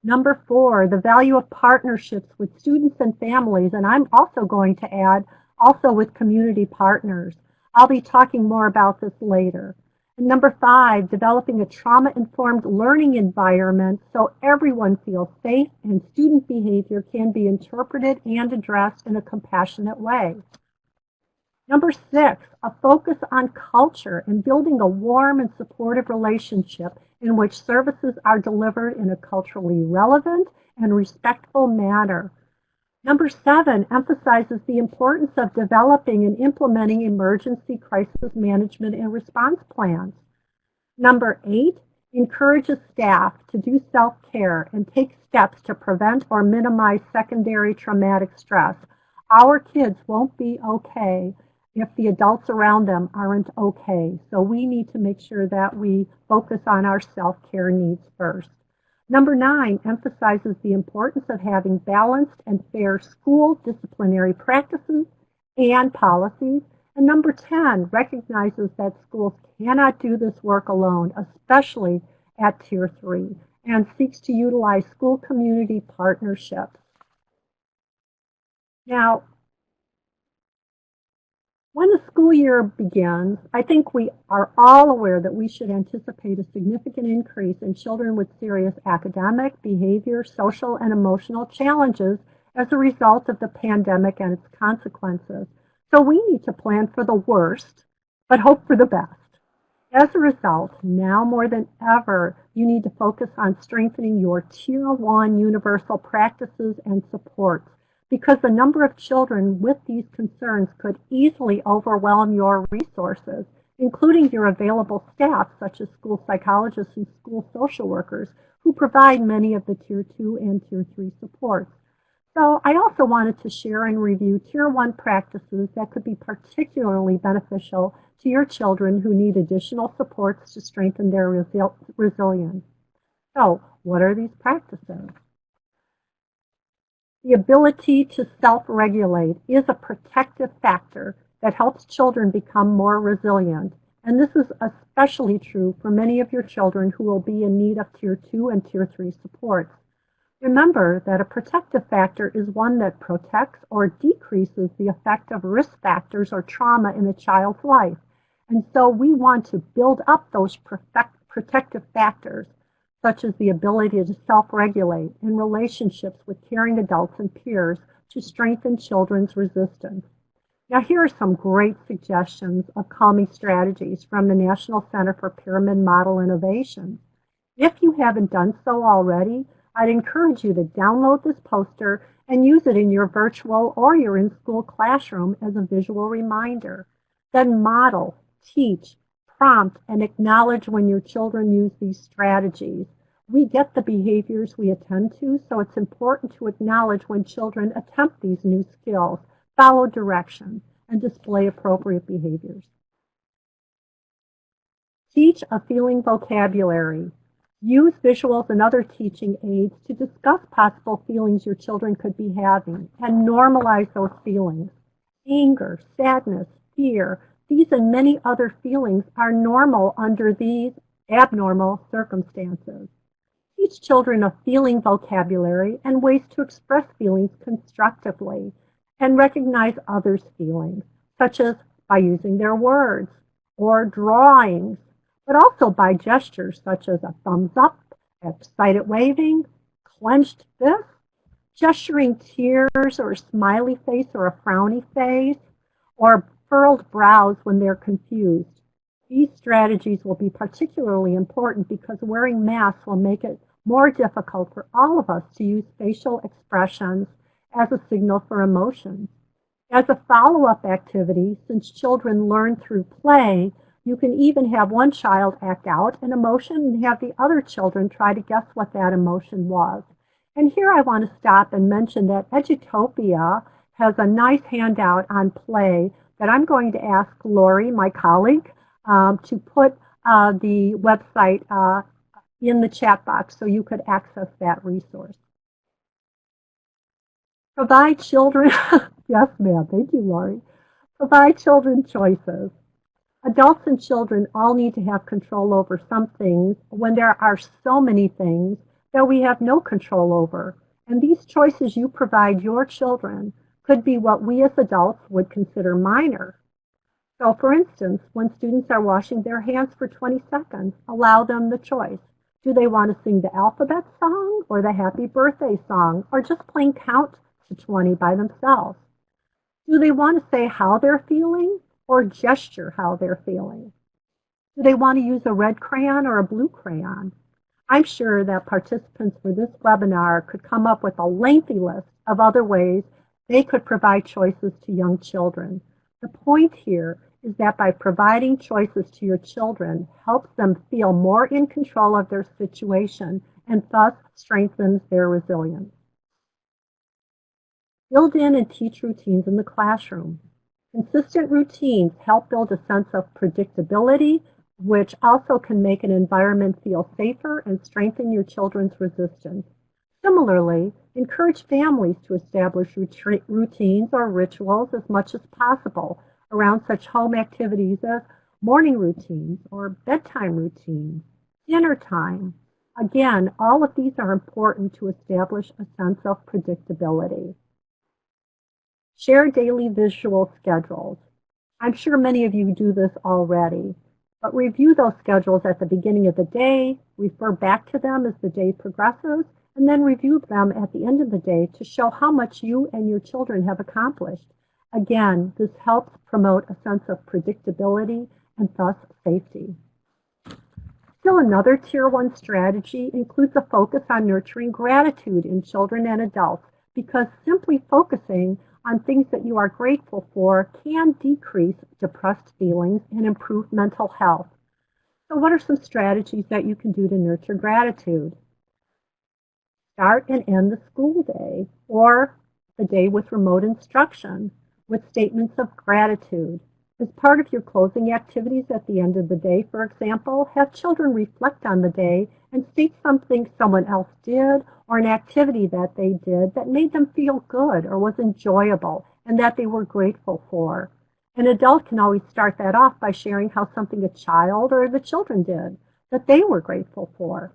Number four, the value of partnerships with students and families, and I'm also going to add, also with community partners. I'll be talking more about this later. And number five, developing a trauma-informed learning environment so everyone feels safe and student behavior can be interpreted and addressed in a compassionate way. Number six, a focus on culture and building a warm and supportive relationship in which services are delivered in a culturally relevant and respectful manner. Number seven, emphasizes the importance of developing and implementing emergency crisis management and response plans. Number eight, encourages staff to do self-care and take steps to prevent or minimize secondary traumatic stress. Our kids won't be okay if the adults around them aren't okay. So we need to make sure that we focus on our self-care needs first. Number nine, emphasizes the importance of having balanced and fair school disciplinary practices and policies. And number 10, recognizes that schools cannot do this work alone, especially at Tier 3, and seeks to utilize school community partnerships. Now, when the school year begins, I think we are all aware that we should anticipate a significant increase in children with serious academic, behavior, social, and emotional challenges as a result of the pandemic and its consequences. So we need to plan for the worst, but hope for the best. As a result, now more than ever, you need to focus on strengthening your Tier 1 universal practices and supports, because the number of children with these concerns could easily overwhelm your resources, including your available staff, such as school psychologists and school social workers, who provide many of the Tier 2 and Tier 3 supports. So I also wanted to share and review Tier 1 practices that could be particularly beneficial to your children who need additional supports to strengthen their resilience. So what are these practices? The ability to self-regulate is a protective factor that helps children become more resilient. And this is especially true for many of your children who will be in need of Tier 2 and Tier 3 supports. Remember that a protective factor is one that protects or decreases the effect of risk factors or trauma in a child's life. And so we want to build up those protective factors, such as the ability to self-regulate in relationships with caring adults and peers to strengthen children's resistance. Now, here are some great suggestions of calming strategies from the National Center for Pyramid Model Innovation. If you haven't done so already, I'd encourage you to download this poster and use it in your virtual or your in-school classroom as a visual reminder. Then model, teach, prompt, and acknowledge when your children use these strategies. We get the behaviors we attend to, so it's important to acknowledge when children attempt these new skills, follow directions, and display appropriate behaviors. Teach a feeling vocabulary. Use visuals and other teaching aids to discuss possible feelings your children could be having and normalize those feelings. Anger, sadness, fear, these and many other feelings are normal under these abnormal circumstances. Teach children a feeling vocabulary and ways to express feelings constructively and recognize others' feelings, such as by using their words or drawings, but also by gestures such as a thumbs up, excited waving, clenched fist, gesturing tears or a smiley face or a frowny face, or furrowed brows when they're confused. These strategies will be particularly important because wearing masks will make it more difficult for all of us to use facial expressions as a signal for emotions. As a follow-up activity, since children learn through play, you can even have one child act out an emotion and have the other children try to guess what that emotion was. And here I want to stop and mention that Edutopia has a nice handout on play that I'm going to ask Lori, my colleague, to put the website in the chat box so you could access that resource. Provide children, yes ma'am, thank you Lori. Provide children choices. Adults and children all need to have control over some things when there are so many things that we have no control over. And these choices you provide your children could be what we as adults would consider minor. So for instance, when students are washing their hands for 20 seconds, allow them the choice. Do they want to sing the alphabet song or the happy birthday song or just plain count to 20 by themselves? Do they want to say how they're feeling or gesture how they're feeling? Do they want to use a red crayon or a blue crayon? I'm sure that participants for this webinar could come up with a lengthy list of other ways they could provide choices to young children. The point here is that by providing choices to your children helps them feel more in control of their situation and thus strengthens their resilience. Build in and teach routines in the classroom. Consistent routines help build a sense of predictability, which also can make an environment feel safer and strengthen your children's resistance. Similarly, encourage families to establish routines or rituals as much as possible around such home activities as morning routines or bedtime routines, dinner time. Again, all of these are important to establish a sense of predictability. Share daily visual schedules. I'm sure many of you do this already, but review those schedules at the beginning of the day, refer back to them as the day progresses, and then review them at the end of the day to show how much you and your children have accomplished. Again, this helps promote a sense of predictability and thus safety. Still another Tier 1 strategy includes a focus on nurturing gratitude in children and adults, because simply focusing on things that you are grateful for can decrease depressed feelings and improve mental health. So what are some strategies that you can do to nurture gratitude? Start and end the school day or the day with remote instruction with statements of gratitude. As part of your closing activities at the end of the day, for example, have children reflect on the day and state something someone else did or an activity that they did that made them feel good or was enjoyable and that they were grateful for. An adult can always start that off by sharing how something a child or the children did that they were grateful for.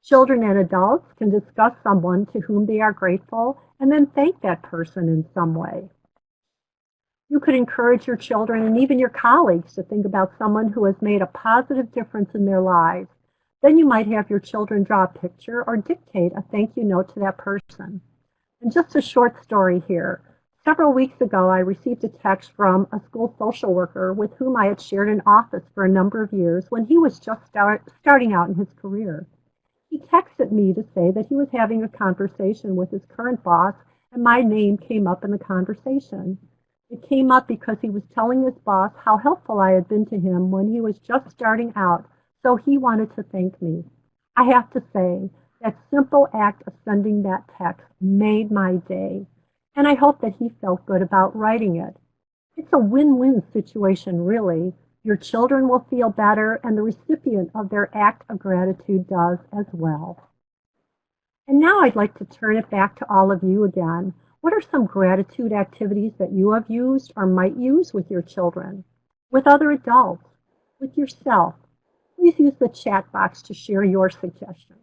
Children and adults can discuss someone to whom they are grateful and then thank that person in some way. You could encourage your children and even your colleagues to think about someone who has made a positive difference in their lives. Then you might have your children draw a picture or dictate a thank you note to that person. And just a short story here. Several weeks ago, I received a text from a school social worker with whom I had shared an office for a number of years when he was just starting out in his career. He texted me to say that he was having a conversation with his current boss, and my name came up in the conversation. It came up because he was telling his boss how helpful I had been to him when he was just starting out, so he wanted to thank me. I have to say, that simple act of sending that text made my day, and I hope that he felt good about writing it. It's a win-win situation, really. Your children will feel better, and the recipient of their act of gratitude does as well. And now I'd like to turn it back to all of you again. What are some gratitude activities that you have used or might use with your children, with other adults, with yourself? Please use the chat box to share your suggestions.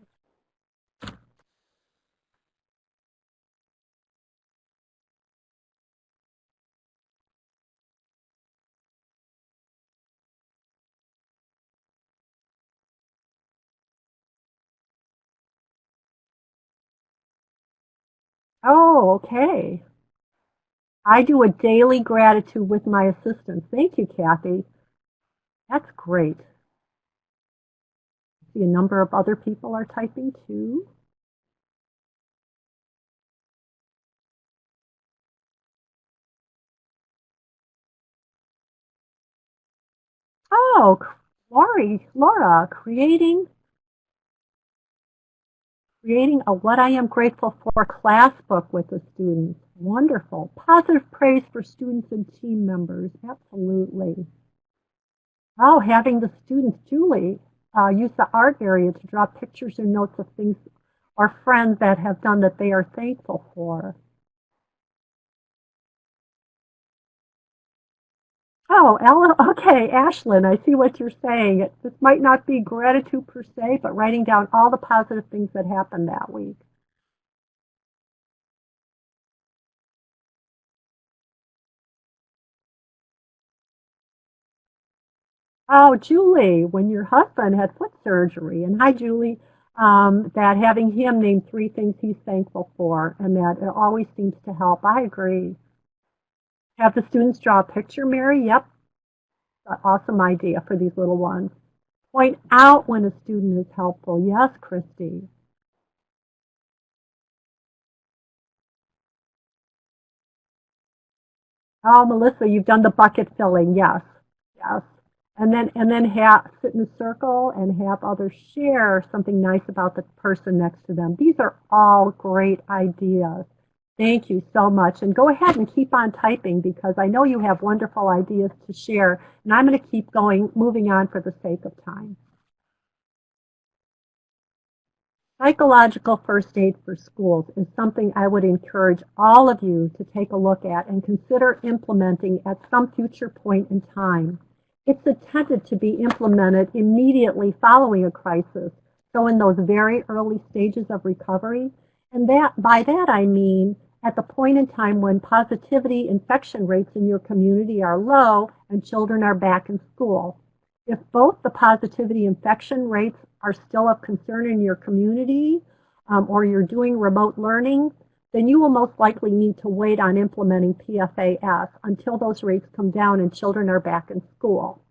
Oh, okay. I do a daily gratitude with my assistants. Thank you, Kathy. That's great. See, a number of other people are typing too. Oh, Laura, creating a What I Am Grateful For class book with the students. Wonderful. Positive praise for students and team members. Absolutely. Oh, having the students, Julie, use the art area to draw pictures or notes of things or friends that have done that they are thankful for. Oh, Ella, okay, Ashlyn, I see what you're saying. This might not be gratitude per se, but writing down all the positive things that happened that week. Oh, Julie, when your husband had foot surgery, and hi, Julie, that having him name 3 things he's thankful for, and that it always seems to help. I agree. Have the students draw a picture, Mary? Yep, an awesome idea for these little ones. Point out when a student is helpful. Yes, Christy. Oh, Melissa, you've done the bucket filling. Yes, yes. And then sit in a circle and have others share something nice about the person next to them. These are all great ideas. Thank you so much. And go ahead and keep on typing because I know you have wonderful ideas to share. And I'm going to keep going, moving on for the sake of time. Psychological first aid for schools is something I would encourage all of you to take a look at and consider implementing at some future point in time. It's intended to be implemented immediately following a crisis, so in those very early stages of recovery. And by that I mean at the point in time when positivity infection rates in your community are low and children are back in school. If both the positivity infection rates are still of concern in your community or you're doing remote learning, then you will most likely need to wait on implementing PFAS until those rates come down and children are back in school.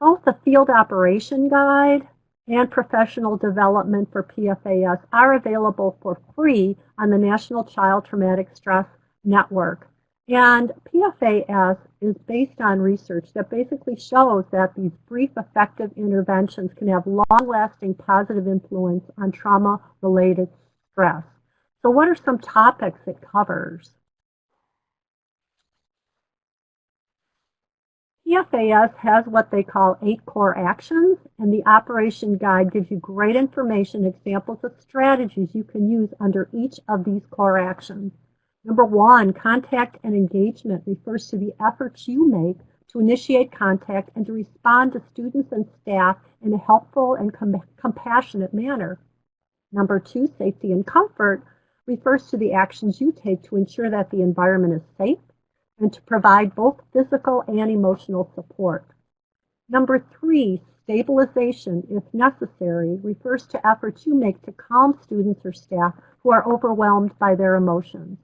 Both the Field Operation Guide and Professional Development for PFAS are available for free on the National Child Traumatic Stress Network. And PFAS is based on research that basically shows that these brief effective interventions can have long-lasting positive influence on trauma-related stress. So what are some topics it covers? PFAS has what they call 8 core actions, and the Operation Guide gives you great information, examples of strategies you can use under each of these core actions. Number 1, contact and engagement refers to the efforts you make to initiate contact and to respond to students and staff in a helpful and compassionate manner. Number 2, safety and comfort refers to the actions you take to ensure that the environment is safe and to provide both physical and emotional support. Number 3, stabilization, if necessary, refers to efforts you make to calm students or staff who are overwhelmed by their emotions.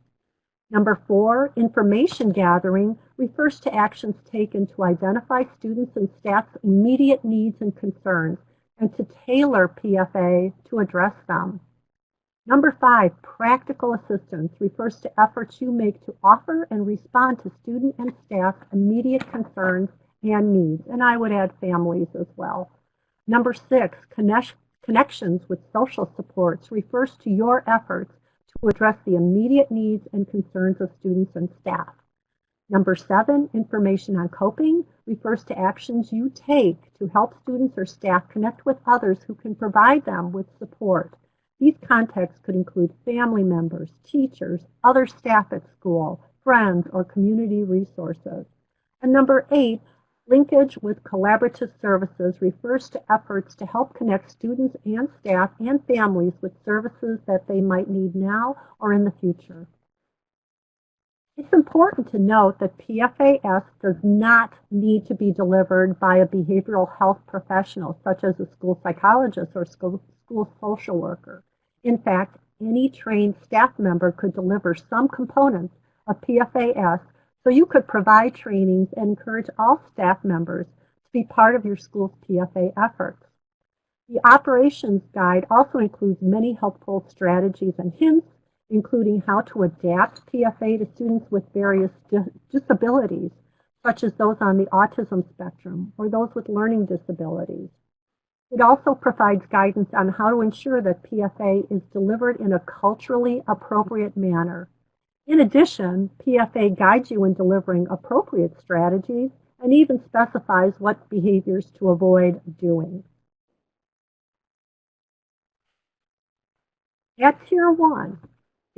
Number 4, information gathering refers to actions taken to identify students and staff's immediate needs and concerns and to tailor PFA to address them. Number 5, practical assistance refers to efforts you make to offer and respond to student and staff immediate concerns and needs, and I would add families as well. Number 6, connections with social supports refers to your efforts to address the immediate needs and concerns of students and staff. Number 7, information on coping, refers to actions you take to help students or staff connect with others who can provide them with support. These contexts could include family members, teachers, other staff at school, friends, or community resources. And number 8, linkage with collaborative services refers to efforts to help connect students and staff and families with services that they might need now or in the future. It's important to note that PFAS does not need to be delivered by a behavioral health professional, such as a school psychologist or school social worker. In fact, any trained staff member could deliver some components of PFAS, so you could provide trainings and encourage all staff members to be part of your school's PFA efforts. The operations guide also includes many helpful strategies and hints, including how to adapt PFA to students with various disabilities, such as those on the autism spectrum or those with learning disabilities. It also provides guidance on how to ensure that PFA is delivered in a culturally appropriate manner. In addition, PFA guides you in delivering appropriate strategies and even specifies what behaviors to avoid doing. At Tier 1,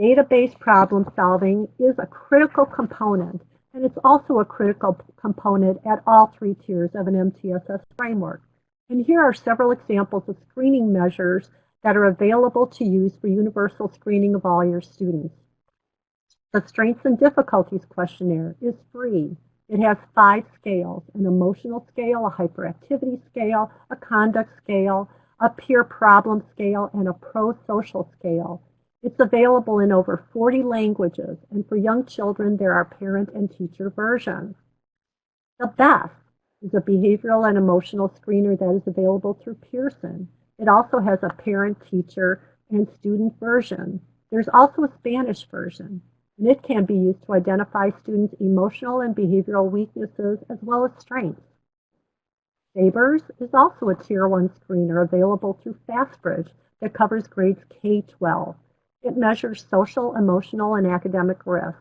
database problem solving is a critical component, and it's also a critical component at all 3 tiers of an MTSS framework. And here are several examples of screening measures that are available to use for universal screening of all your students. The Strengths and Difficulties Questionnaire is free. It has 5 scales: an emotional scale, a hyperactivity scale, a conduct scale, a peer problem scale, and a pro-social scale. It's available in over 40 languages, and for young children, there are parent and teacher versions. The BEST is a behavioral and emotional screener that is available through Pearson. It also has a parent, teacher, and student version. There's also a Spanish version, and it can be used to identify students' emotional and behavioral weaknesses as well as strengths. SABRS is also a Tier 1 screener available through FastBridge that covers grades K-12. It measures social, emotional, and academic risk.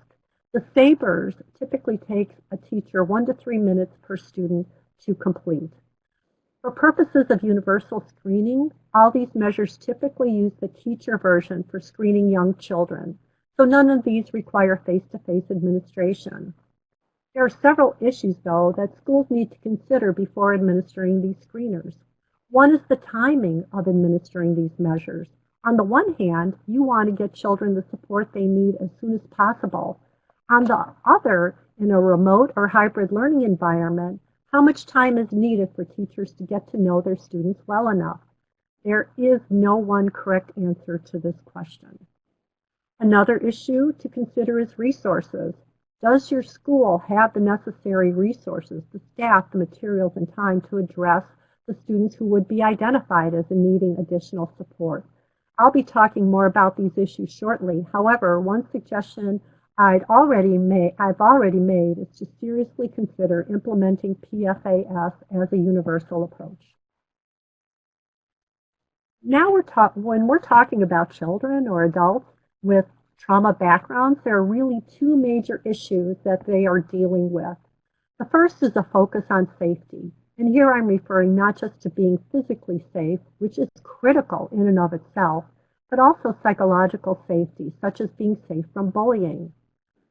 The SABRS typically takes a teacher 1 to 3 minutes per student to complete. For purposes of universal screening, all these measures typically use the teacher version for screening young children, so none of these require face-to-face administration. There are several issues, though, that schools need to consider before administering these screeners. One is the timing of administering these measures. On the one hand, you want to get children the support they need as soon as possible. On the other, in a remote or hybrid learning environment, how much time is needed for teachers to get to know their students well enough? There is no one correct answer to this question. Another issue to consider is resources. Does your school have the necessary resources, the staff, the materials, and time to address the students who would be identified as needing additional support? I'll be talking more about these issues shortly. However, one suggestion I've already made is to seriously consider implementing PFAS as a universal approach. Now when we're talking about children or adults with trauma backgrounds, there are really 2 major issues that they are dealing with. The first is a focus on safety. And here I'm referring not just to being physically safe, which is critical in and of itself, but also psychological safety, such as being safe from bullying.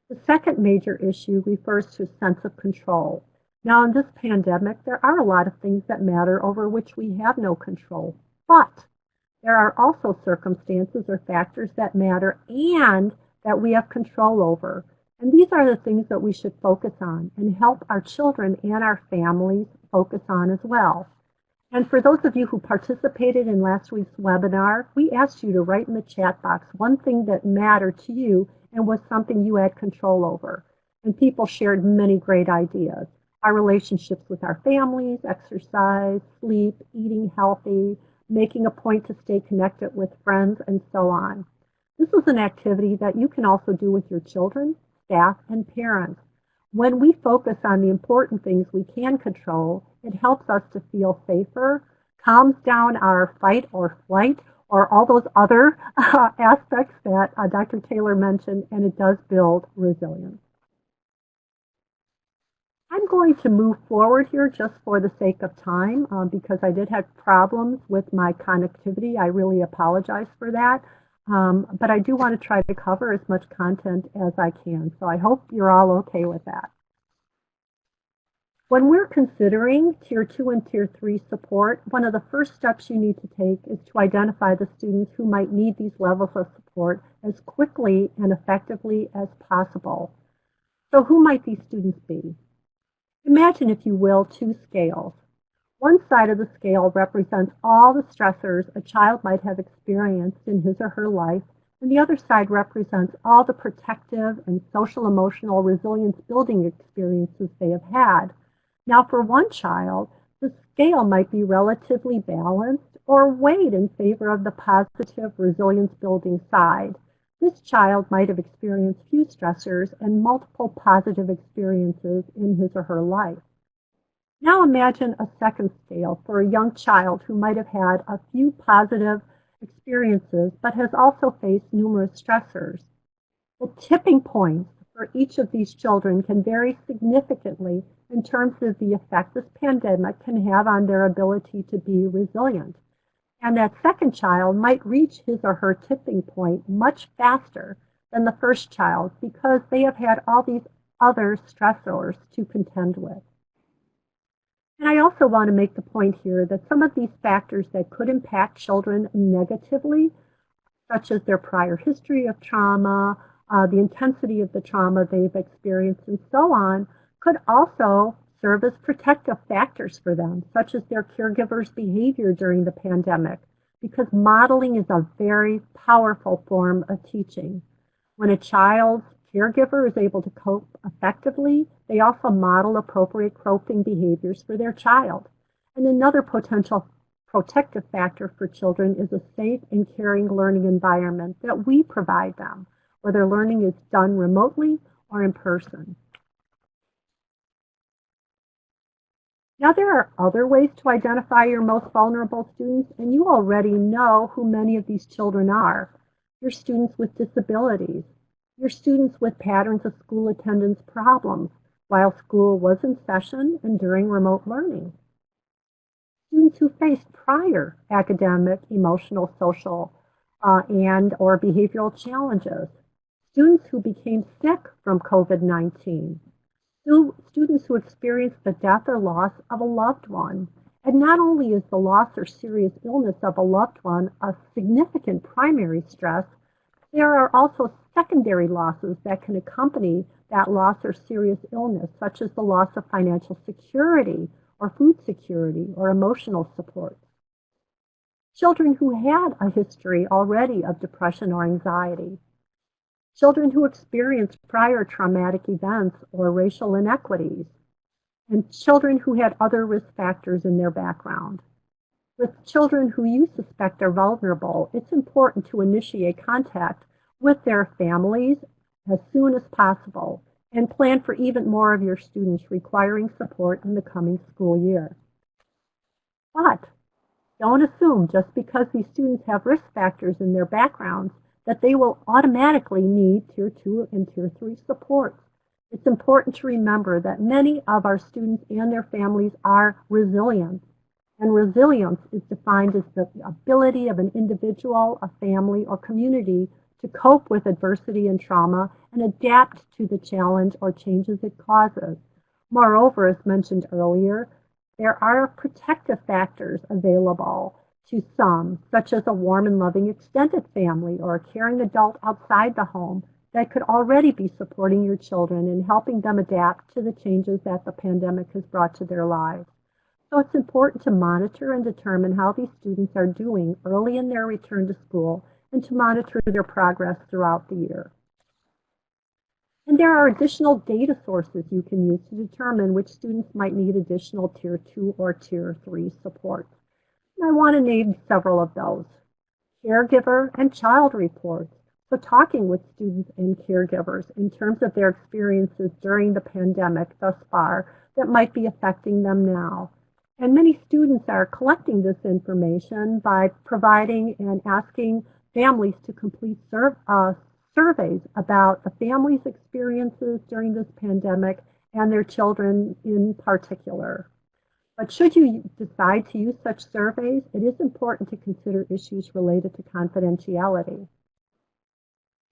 The second major issue refers to a sense of control. Now, in this pandemic, there are a lot of things that matter over which we have no control, but there are also circumstances or factors that matter and that we have control over. And these are the things that we should focus on and help our children and our families focus on as well. And for those of you who participated in last week's webinar, we asked you to write in the chat box one thing that mattered to you and was something you had control over. And people shared many great ideas. Our relationships with our families, exercise, sleep, eating healthy, making a point to stay connected with friends, and so on. This is an activity that you can also do with your children, staff, and parents. When we focus on the important things we can control, it helps us to feel safer, calms down our fight or flight, or all those other aspects that Dr. Taylor mentioned, and it does build resilience. I'm going to move forward here just for the sake of time because I did have problems with my connectivity. I really apologize for that. But I do want to try to cover as much content as I can. So I hope you're all okay with that. When we're considering Tier 2 and Tier 3 support, one of the first steps you need to take is to identify the students who might need these levels of support as quickly and effectively as possible. So who might these students be? Imagine, if you will, two scales. One side of the scale represents all the stressors a child might have experienced in his or her life, and the other side represents all the protective and social-emotional resilience building experiences they have had. Now, for one child, the scale might be relatively balanced or weighed in favor of the positive resilience building side. This child might have experienced few stressors and multiple positive experiences in his or her life. Now imagine a second scale for a young child who might have had a few positive experiences but has also faced numerous stressors. The tipping points for each of these children can vary significantly in terms of the effect this pandemic can have on their ability to be resilient. And that second child might reach his or her tipping point much faster than the first child because they have had all these other stressors to contend with. And I also want to make the point here that some of these factors that could impact children negatively, such as their prior history of trauma, the intensity of the trauma they've experienced, and so on, could also serve as protective factors for them, such as their caregiver's behavior during the pandemic, because modeling is a very powerful form of teaching. When a child's caregiver is able to cope effectively, they also model appropriate coping behaviors for their child. And another potential protective factor for children is a safe and caring learning environment that we provide them, whether learning is done remotely or in person. Now, there are other ways to identify your most vulnerable students, and you already know who many of these children are. Your students with disabilities, your students with patterns of school attendance problems while school was in session and during remote learning. Students who faced prior academic, emotional, social, and or behavioral challenges. Students who became sick from COVID-19. Students who experienced the death or loss of a loved one. And not only is the loss or serious illness of a loved one a significant primary stress, there are also secondary losses that can accompany that loss or serious illness, such as the loss of financial security or food security or emotional support. Children who had a history already of depression or anxiety. Children who experienced prior traumatic events or racial inequities, and children who had other risk factors in their background. With children who you suspect are vulnerable, it's important to initiate contact with their families as soon as possible and plan for even more of your students requiring support in the coming school year. But don't assume just because these students have risk factors in their backgrounds that they will automatically need Tier 2 and Tier 3 supports. It's important to remember that many of our students and their families are resilient. And resilience is defined as the ability of an individual, a family, or community to cope with adversity and trauma and adapt to the challenge or changes it causes. Moreover, as mentioned earlier, there are protective factors available to some, such as a warm and loving extended family or a caring adult outside the home that could already be supporting your children and helping them adapt to the changes that the pandemic has brought to their lives. So it's important to monitor and determine how these students are doing early in their return to school and to monitor their progress throughout the year. And there are additional data sources you can use to determine which students might need additional Tier 2 or Tier 3 support. And I want to name several of those. Caregiver and child reports. So talking with students and caregivers in terms of their experiences during the pandemic thus far that might be affecting them now. And many students are collecting this information by providing and asking families to complete surveys about the family's experiences during this pandemic and their children in particular. But should you decide to use such surveys, it is important to consider issues related to confidentiality.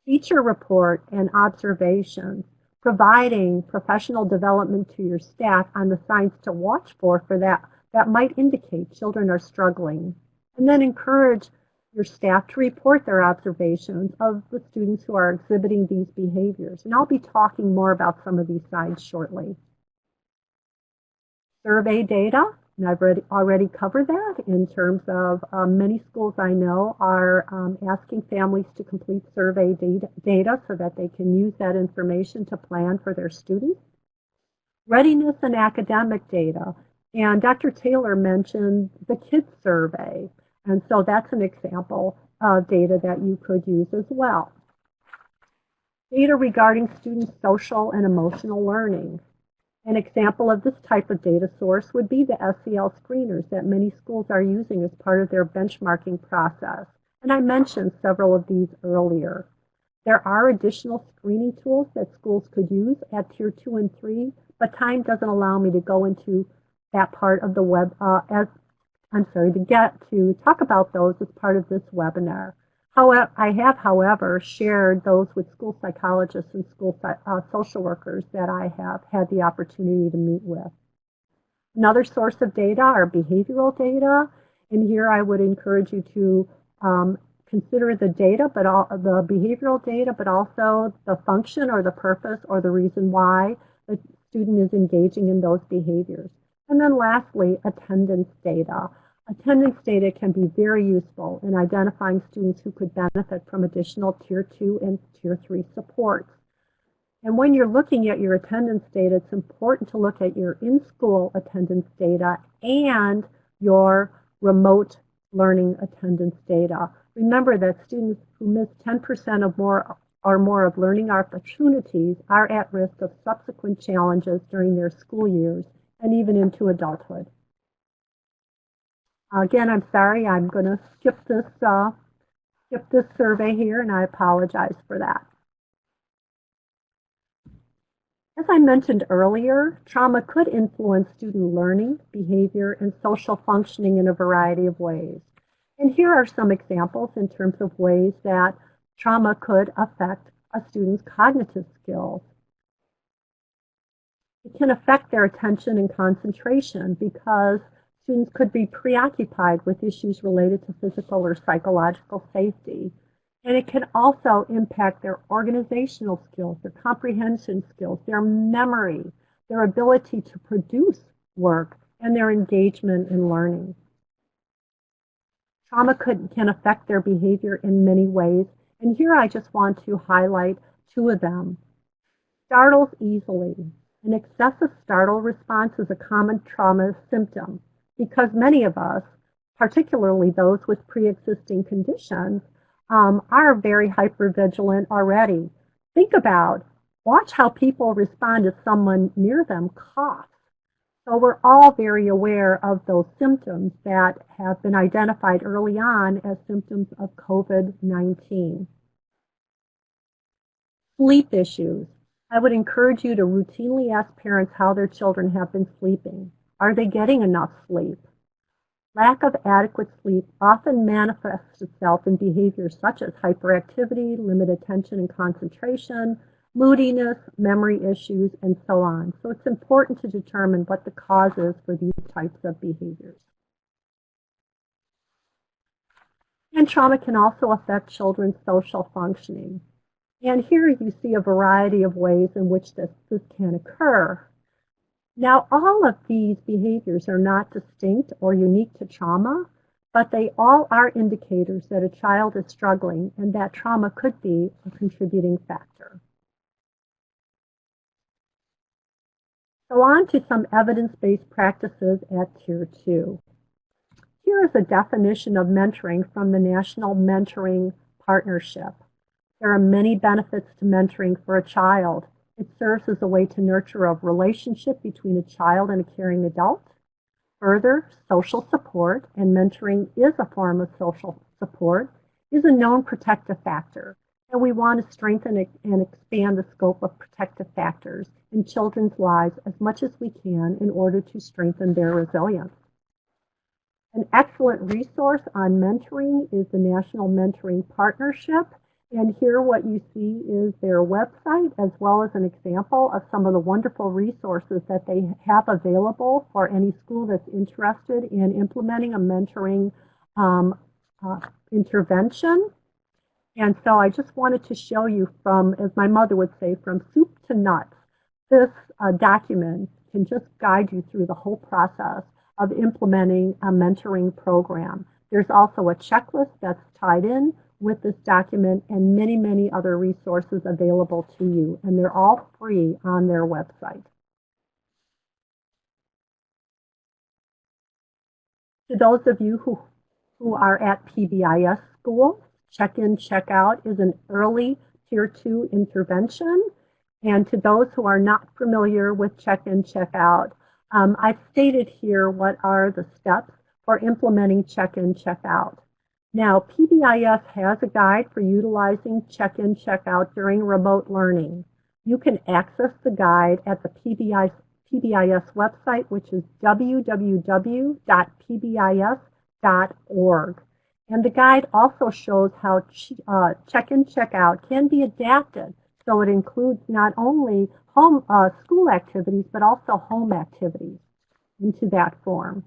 Feature report and observations, providing professional development to your staff on the signs to watch for that might indicate children are struggling. And then encourage your staff to report their observations of the students who are exhibiting these behaviors. And I'll be talking more about some of these signs shortly. Survey data, and I've already covered that in terms of many schools I know are asking families to complete survey data so that they can use that information to plan for their students. Readiness and academic data, and Dr. Taylor mentioned the kids survey, and so that's an example of data that you could use as well. Data regarding students' social and emotional learning. An example of this type of data source would be the SEL screeners that many schools are using as part of their benchmarking process. And I mentioned several of these earlier. There are additional screening tools that schools could use at Tier 2 and 3, but time doesn't allow me to go into that part of the to talk about those as part of this webinar. However, I have, however, shared those with school psychologists and school social workers that I have had the opportunity to meet with. Another source of data are behavioral data, and here I would encourage you to consider the data, the behavioral data, but also the function or the purpose or the reason why the student is engaging in those behaviors. And then lastly, attendance data. Attendance data can be very useful in identifying students who could benefit from additional Tier 2 and Tier 3 supports. And when you're looking at your attendance data, it's important to look at your in-school attendance data and your remote learning attendance data. Remember that students who miss 10% or more of learning opportunities are at risk of subsequent challenges during their school years and even into adulthood. Again, I'm sorry, I'm going to skip this survey here, and I apologize for that. As I mentioned earlier, trauma could influence student learning, behavior, and social functioning in a variety of ways. And here are some examples in terms of ways that trauma could affect a student's cognitive skills. It can affect their attention and concentration because students could be preoccupied with issues related to physical or psychological safety. And it can also impact their organizational skills, their comprehension skills, their memory, their ability to produce work, and their engagement in learning. Trauma can affect their behavior in many ways, and here I just want to highlight two of them. Startles easily. An excessive startle response is a common trauma symptom because many of us, particularly those with pre-existing conditions, are very hypervigilant already. Watch how people respond if someone near them coughs. So we're all very aware of those symptoms that have been identified early on as symptoms of COVID-19. Sleep issues. I would encourage you to routinely ask parents how their children have been sleeping. Are they getting enough sleep? Lack of adequate sleep often manifests itself in behaviors such as hyperactivity, limited attention and concentration, moodiness, memory issues, and so on. So it's important to determine what the cause is for these types of behaviors. And trauma can also affect children's social functioning. And here you see a variety of ways in which this can occur. Now, all of these behaviors are not distinct or unique to trauma, but they all are indicators that a child is struggling and that trauma could be a contributing factor. So on to some evidence-based practices at Tier 2. Here is a definition of mentoring from the National Mentoring Partnership. There are many benefits to mentoring for a child. It serves as a way to nurture a relationship between a child and a caring adult. Further, social support, and mentoring is a form of social support, is a known protective factor. And we want to strengthen and expand the scope of protective factors in children's lives as much as we can in order to strengthen their resilience. An excellent resource on mentoring is the National Mentoring Partnership. And here what you see is their website as well as an example of some of the wonderful resources that they have available for any school that's interested in implementing a mentoring intervention. And so I just wanted to show you from, as my mother would say, from soup to nuts. This document can just guide you through the whole process of implementing a mentoring program. There's also a checklist that's tied in with this document and many, many other resources available to you. And they're all free on their website. To those of you who are at PBIS schools, check-in, check-out is an early Tier 2 intervention. And to those who are not familiar with check-in, check-out, I've stated here what are the steps for implementing check-in, check-out. Now, PBIS has a guide for utilizing check-in, check-out during remote learning. You can access the guide at the PBIS website, which is www.pbis.org. And the guide also shows how check-in, check-out can be adapted. So it includes not only home school activities, but also home activities into that form.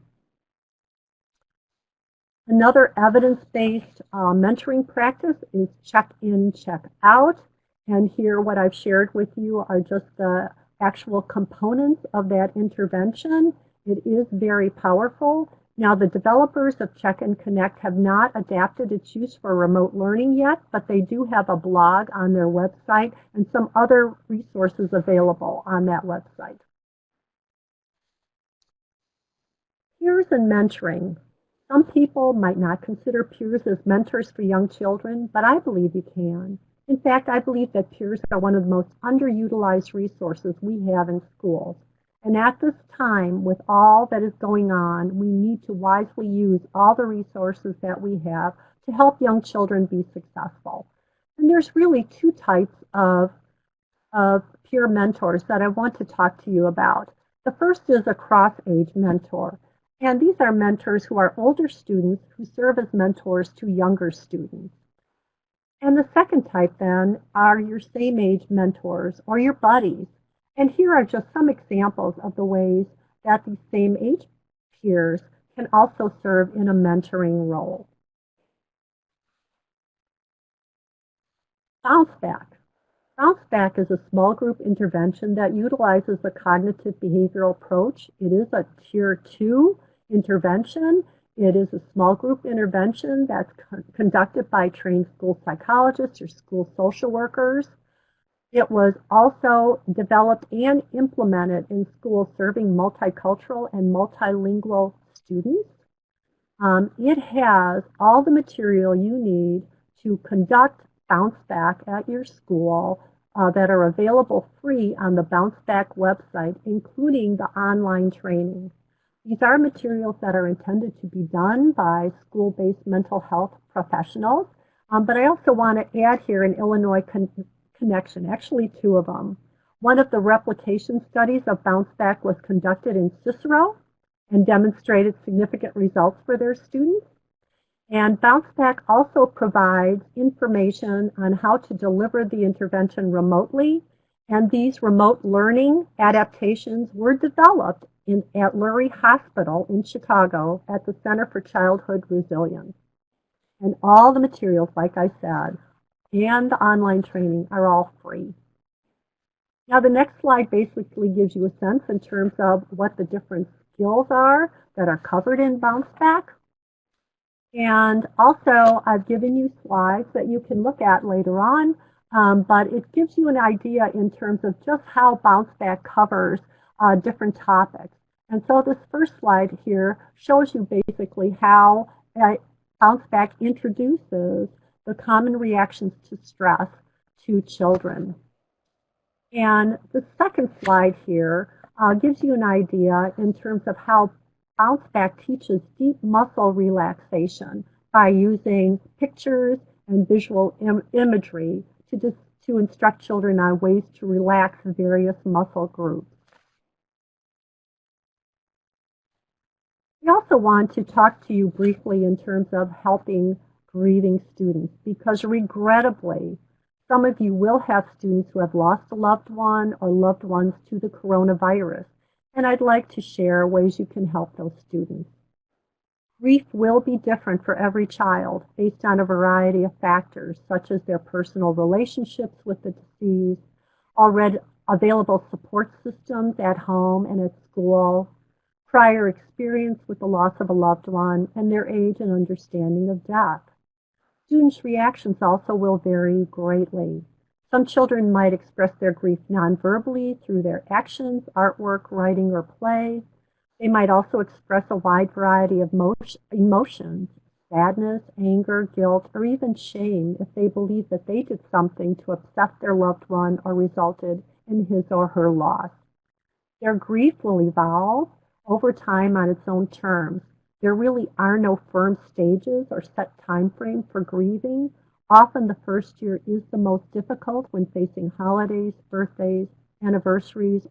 Another evidence-based mentoring practice is check-in, check-out. And here what I've shared with you are just the actual components of that intervention. It is very powerful. Now, the developers of Check and Connect have not adapted its use for remote learning yet, but they do have a blog on their website and some other resources available on that website. Peers and mentoring. Some people might not consider peers as mentors for young children, but I believe you can. In fact, I believe that peers are one of the most underutilized resources we have in schools. And at this time, with all that is going on, we need to wisely use all the resources that we have to help young children be successful. And there's really two types of peer mentors that I want to talk to you about. The first is a cross-age mentor. And these are mentors who are older students who serve as mentors to younger students. And the second type then are your same age mentors or your buddies. And here are just some examples of the ways that these same age peers can also serve in a mentoring role. Bounce back. Bounce back is a small group intervention that utilizes the cognitive behavioral approach. It is a Tier 2 intervention. It is a small group intervention that's conducted by trained school psychologists or school social workers. It was also developed and implemented in schools serving multicultural and multilingual students. It has all the material you need to conduct Bounce Back at your school that are available free on the Bounce Back website, including the online training. These are materials that are intended to be done by school-based mental health professionals, but I also want to add here an Illinois connection, actually two of them. One of the replication studies of Bounce Back was conducted in Cicero and demonstrated significant results for their students. And Bounce Back also provides information on how to deliver the intervention remotely. And these remote learning adaptations were developed at Lurie Hospital in Chicago at the Center for Childhood Resilience. And all the materials, like I said, and the online training are all free. Now the next slide basically gives you a sense in terms of what the different skills are that are covered in Bounce Back. And also I've given you slides that you can look at later on, but it gives you an idea in terms of just how Bounce Back covers different topics. And so this first slide here shows you basically how Bounce Back introduces the common reactions to stress to children. And the second slide here gives you an idea in terms of how Bounce Back teaches deep muscle relaxation by using pictures and visual imagery to instruct children on ways to relax various muscle groups. We also want to talk to you briefly in terms of helping grieving students, because regrettably, some of you will have students who have lost a loved one or loved ones to the coronavirus, and I'd like to share ways you can help those students. Grief will be different for every child based on a variety of factors, such as their personal relationships with the deceased, already available support systems at home and at school, prior experience with the loss of a loved one, and their age and understanding of death. Students' reactions also will vary greatly. Some children might express their grief non-verbally through their actions, artwork, writing, or play. They might also express a wide variety of emotions, sadness, anger, guilt, or even shame if they believe that they did something to upset their loved one or resulted in his or her loss. Their grief will evolve over time on its own terms. There really are no firm stages or set time frame for grieving. Often the first year is the most difficult when facing holidays, birthdays, anniversaries,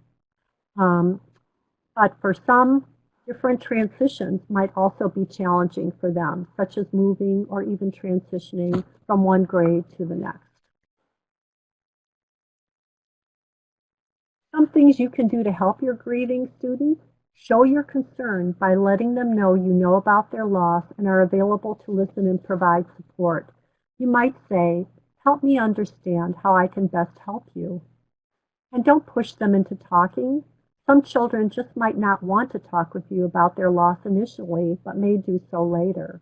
but for some, different transitions might also be challenging for them, such as moving or even transitioning from one grade to the next. Some things you can do to help your grieving students: show your concern by letting them know you know about their loss and are available to listen and provide support. You might say, "Help me understand how I can best help you." And don't push them into talking. Some children just might not want to talk with you about their loss initially, but may do so later.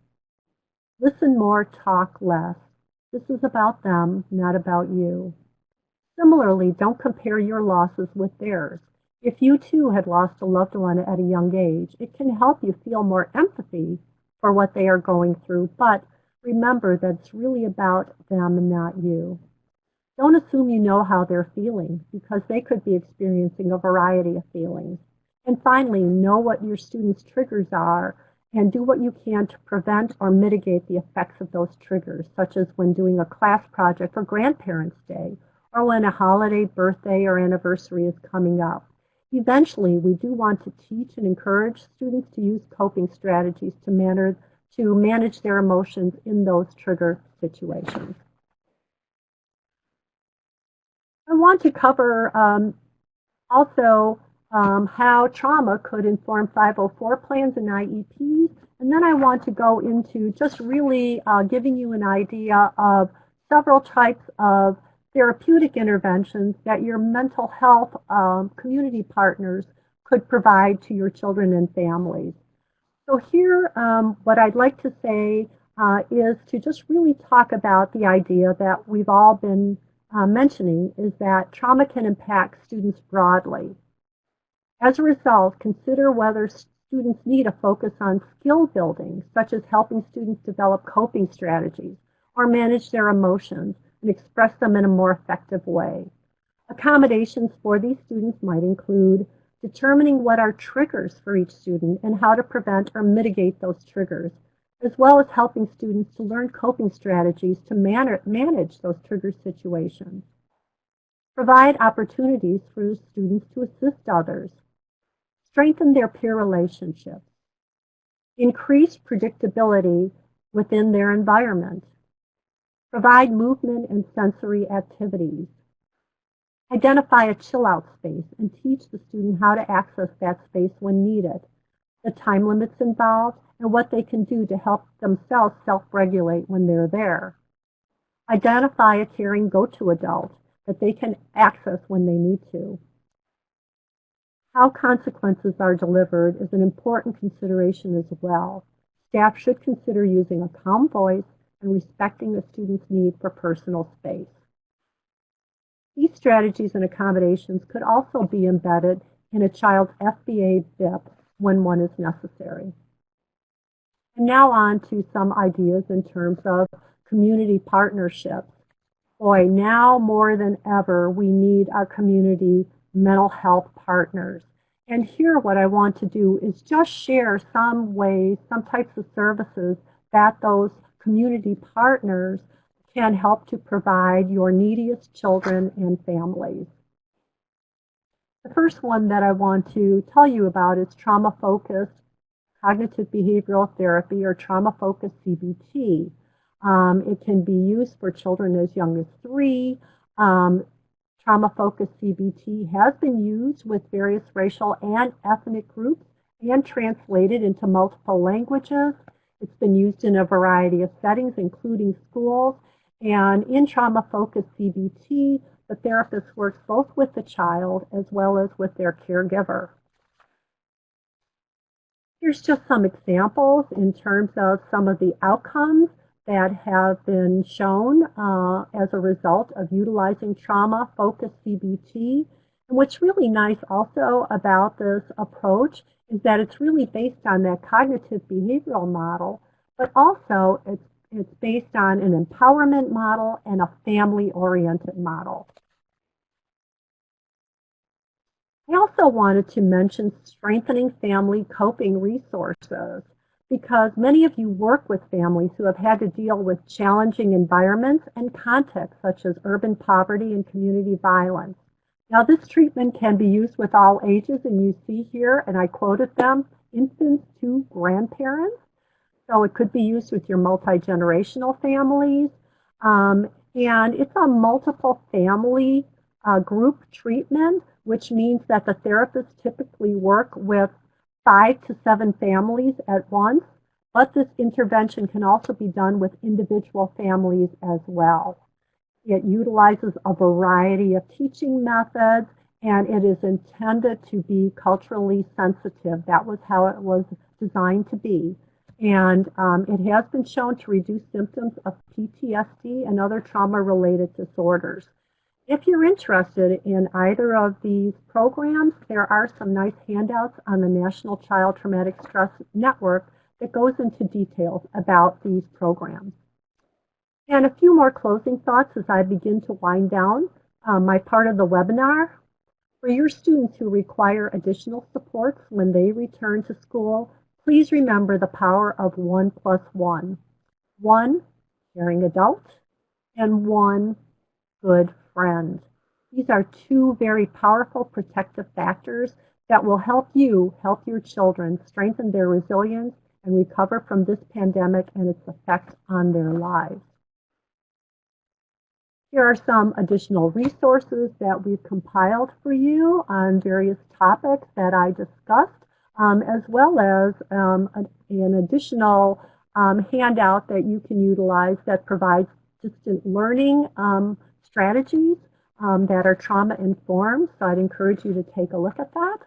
Listen more, talk less. This is about them, not about you. Similarly, don't compare your losses with theirs. If you too had lost a loved one at a young age, it can help you feel more empathy for what they are going through, but remember that it's really about them and not you. Don't assume you know how they're feeling, because they could be experiencing a variety of feelings. And finally, know what your students' triggers are and do what you can to prevent or mitigate the effects of those triggers, such as when doing a class project for Grandparents' Day or when a holiday, birthday, or anniversary is coming up. Eventually, we do want to teach and encourage students to use coping strategies to manage their emotions in those trigger situations. I want to cover also how trauma could inform 504 plans and IEPs, and then I want to go into just really giving you an idea of several types of therapeutic interventions that your mental health community partners could provide to your children and families. So here, what I'd like to say is to just really talk about the idea that we've all been mentioning, is that trauma can impact students broadly. As a result, consider whether students need a focus on skill building, such as helping students develop coping strategies or manage their emotions and express them in a more effective way. Accommodations for these students might include determining what are triggers for each student and how to prevent or mitigate those triggers, as well as helping students to learn coping strategies to manage those trigger situations. Provide opportunities for students to assist others. Strengthen their peer relationships. Increase predictability within their environment. Provide movement and sensory activities. Identify a chill-out space and teach the student how to access that space when needed, the time limits involved, and what they can do to help themselves self-regulate when they're there. Identify a caring go-to adult that they can access when they need to. How consequences are delivered is an important consideration as well. Staff should consider using a calm voice and respecting the student's need for personal space. These strategies and accommodations could also be embedded in a child's FBA BIP when one is necessary. And now on to some ideas in terms of community partnerships. Boy, now more than ever, we need our community mental health partners. And here what I want to do is just share some ways, some types of services that those community partners can help to provide your neediest children and families. The first one that I want to tell you about is trauma-focused cognitive behavioral therapy, or trauma-focused CBT. It can be used for children as young as 3. Trauma-focused CBT has been used with various racial and ethnic groups and translated into multiple languages. It's been used in a variety of settings, including schools. And in trauma-focused CBT, the therapist works both with the child as well as with their caregiver. Here's just some examples in terms of some of the outcomes that have been shown as a result of utilizing trauma-focused CBT. And what's really nice also about this approach is that it's really based on that cognitive behavioral model, but also it's based on an empowerment model and a family-oriented model. I also wanted to mention strengthening family coping resources, because many of you work with families who have had to deal with challenging environments and contexts such as urban poverty and community violence. Now, this treatment can be used with all ages, and you see here, and I quoted them, infants to grandparents. So it could be used with your multi-generational families. And it's a multiple family group treatment, which means that the therapists typically work with 5 to 7 families at once, but this intervention can also be done with individual families as well. It utilizes a variety of teaching methods, and it is intended to be culturally sensitive. That was how it was designed to be. And it has been shown to reduce symptoms of PTSD and other trauma-related disorders. If you're interested in either of these programs, there are some nice handouts on the National Child Traumatic Stress Network that goes into details about these programs. And a few more closing thoughts as I begin to wind down my part of the webinar. For your students who require additional supports when they return to school, please remember the power of 1 plus 1. 1 caring adult and 1 good friend. These are 2 very powerful protective factors that will help you help your children strengthen their resilience and recover from this pandemic and its effect on their lives. Here are some additional resources that we've compiled for you on various topics that I discussed, as well as an additional handout that you can utilize that provides distant learning strategies that are trauma-informed. So I'd encourage you to take a look at that.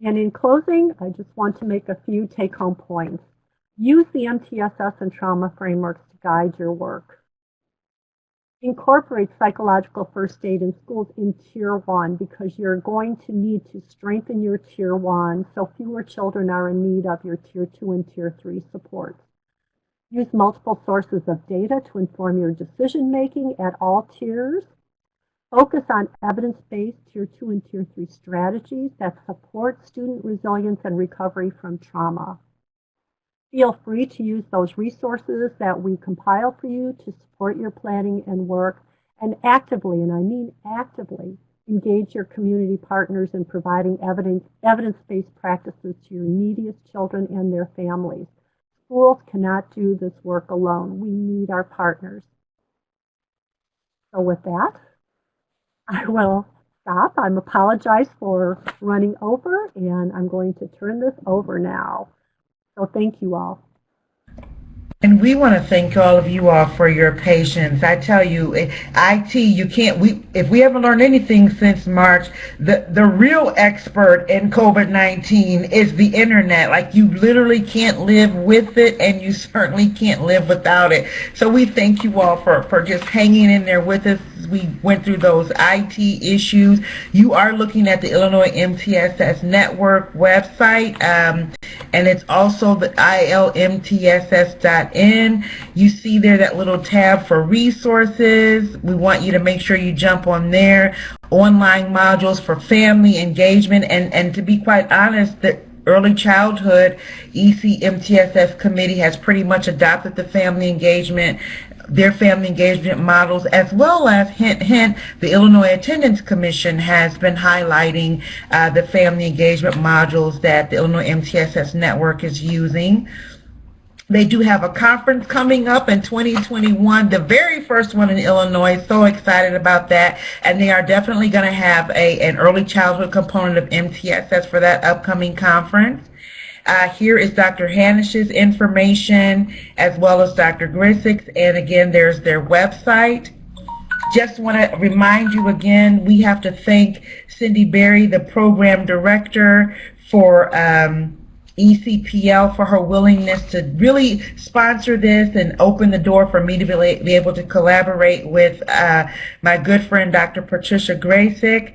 And in closing, I just want to make a few take-home points. Use the MTSS and trauma frameworks to guide your work. Incorporate psychological first aid in schools in Tier 1, because you're going to need to strengthen your Tier 1 so fewer children are in need of your Tier 2 and Tier 3 supports. Use multiple sources of data to inform your decision-making at all tiers. Focus on evidence-based Tier 2 and Tier 3 strategies that support student resilience and recovery from trauma. Feel free to use those resources that we compile for you to support your planning and work, and actively, and I mean actively, engage your community partners in providing evidence-based practices to your neediest children and their families. Schools cannot do this work alone. We need our partners. So with that, I will stop. I apologize for running over, and I'm going to turn this over now. So thank you all. And we want to thank all of you all for your patience. I tell you, IT, you can't, if we haven't learned anything since March, the real expert in COVID-19 is the internet. Like, you literally can't live with it, and you certainly can't live without it. So we thank you all for just hanging in there with us as we went through those IT issues. You are looking at the Illinois MTSS Network website, and it's also the ilmtss.in. You see there that little tab for resources. We want you to make sure you jump on there. Online modules for family engagement, and to be quite honest, the early childhood EC MTSS committee has pretty much adopted the family engagement their family engagement models, as well as, hint, hint, the Illinois Attendance Commission has been highlighting the family engagement modules that the Illinois MTSS network is using. They do have a conference coming up in 2021, the very first one in Illinois. So excited about that. And they are definitely going to have an early childhood component of MTSS for that upcoming conference. Here is Dr. Hanish's information, as well as Dr. Grisick's. And again, there's their website. Just want to remind you again, we have to thank Cindy Berry, the program director for ECPL, for her willingness to really sponsor this and open the door for me to be able to collaborate with my good friend Dr. Patricia Grasick.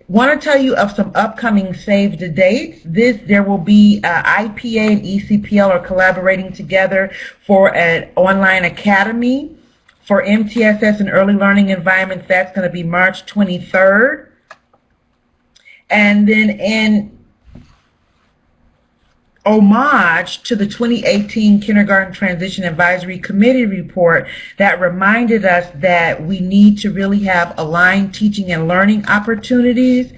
Want to tell you of some upcoming save the dates. There will be IPA and ECPL are collaborating together for an online academy for MTSS and early learning environments. That's going to be March 23rd. And then in homage to the 2018 Kindergarten Transition Advisory Committee report that reminded us that we need to really have aligned teaching and learning opportunities,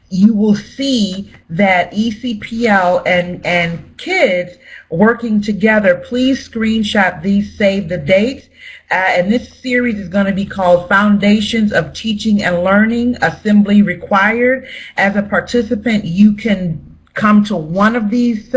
you will see that ECPL and kids working together. Please screenshot these, save the dates. And this series is going to be called Foundations of Teaching and Learning, Assembly Required. As a participant, you can come to one of these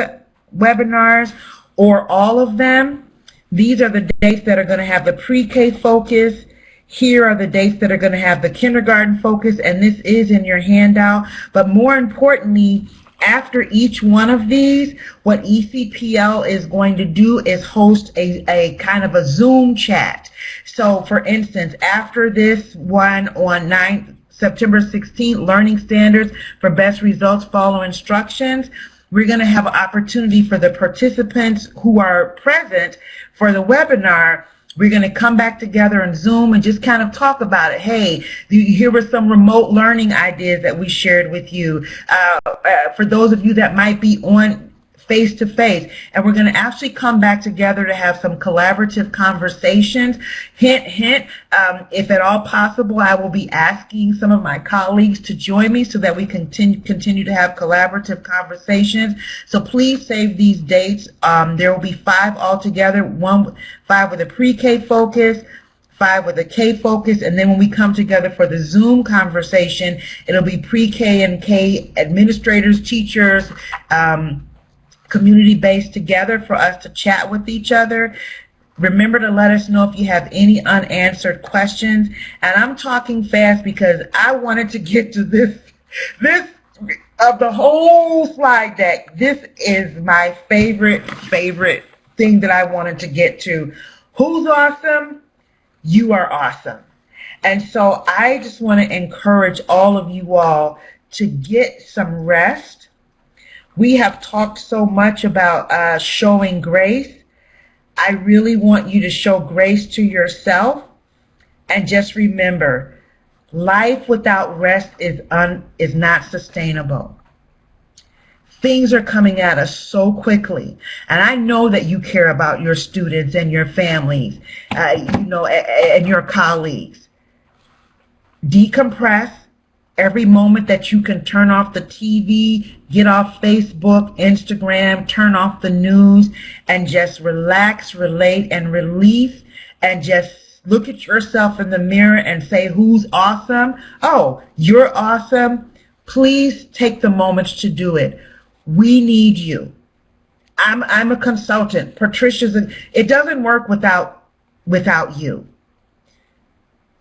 webinars or all of them. These are the dates that are going to have the pre-K focus. Here are the dates that are going to have the kindergarten focus, and this is in your handout. But more importantly, after each one of these, what ECPL is going to do is host a kind of a Zoom chat. So for instance, after this one on September 16th, Learning Standards for Best Results, Follow Instructions, we're going to have an opportunity for the participants who are present for the webinar. We're going to come back together in Zoom and just kind of talk about it. Hey, here were some remote learning ideas that we shared with you. For those of you that might be on face-to-face, and we're going to actually come back together to have some collaborative conversations. Hint, hint, if at all possible, I will be asking some of my colleagues to join me so that we continue to have collaborative conversations. So please save these dates. There will be 5 altogether, 5 with a pre-K focus, 5 with a K focus, and then when we come together for the Zoom conversation, it'll be pre-K and K administrators, teachers, community-based together for us to chat with each other. Remember to let us know if you have any unanswered questions. And I'm talking fast because I wanted to get to this of the whole slide deck. This is my favorite thing that I wanted to get to. Who's awesome? You are awesome. And so I just want to encourage all of you all to get some rest. We have talked so much about showing grace. I really want you to show grace to yourself. And just remember, life without rest is not sustainable. Things are coming at us so quickly. And I know that you care about your students and your families, and your colleagues. Decompress. Every moment that you can turn off the TV, get off Facebook, Instagram, turn off the news, and just relax, relate, and release, and just look at yourself in the mirror and say, who's awesome? Oh, you're awesome. Please take the moments to do it. We need you. I'm a consultant. It doesn't work without you.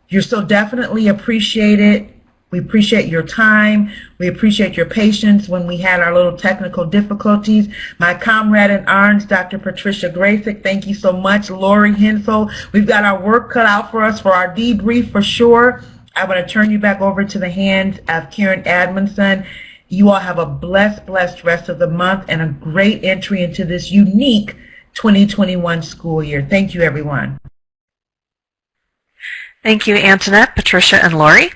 You're so definitely appreciated. We appreciate your time. We appreciate your patience when we had our little technical difficulties. My comrade in arms, Dr. Patricia Grasick, thank you so much. Lori Hensel, we've got our work cut out for us for our debrief for sure. I want to turn you back over to the hands of Karen Admonson. You all have a blessed rest of the month and a great entry into this unique 2021 school year. Thank you, everyone. Thank you, Antoinette, Patricia, and Lori.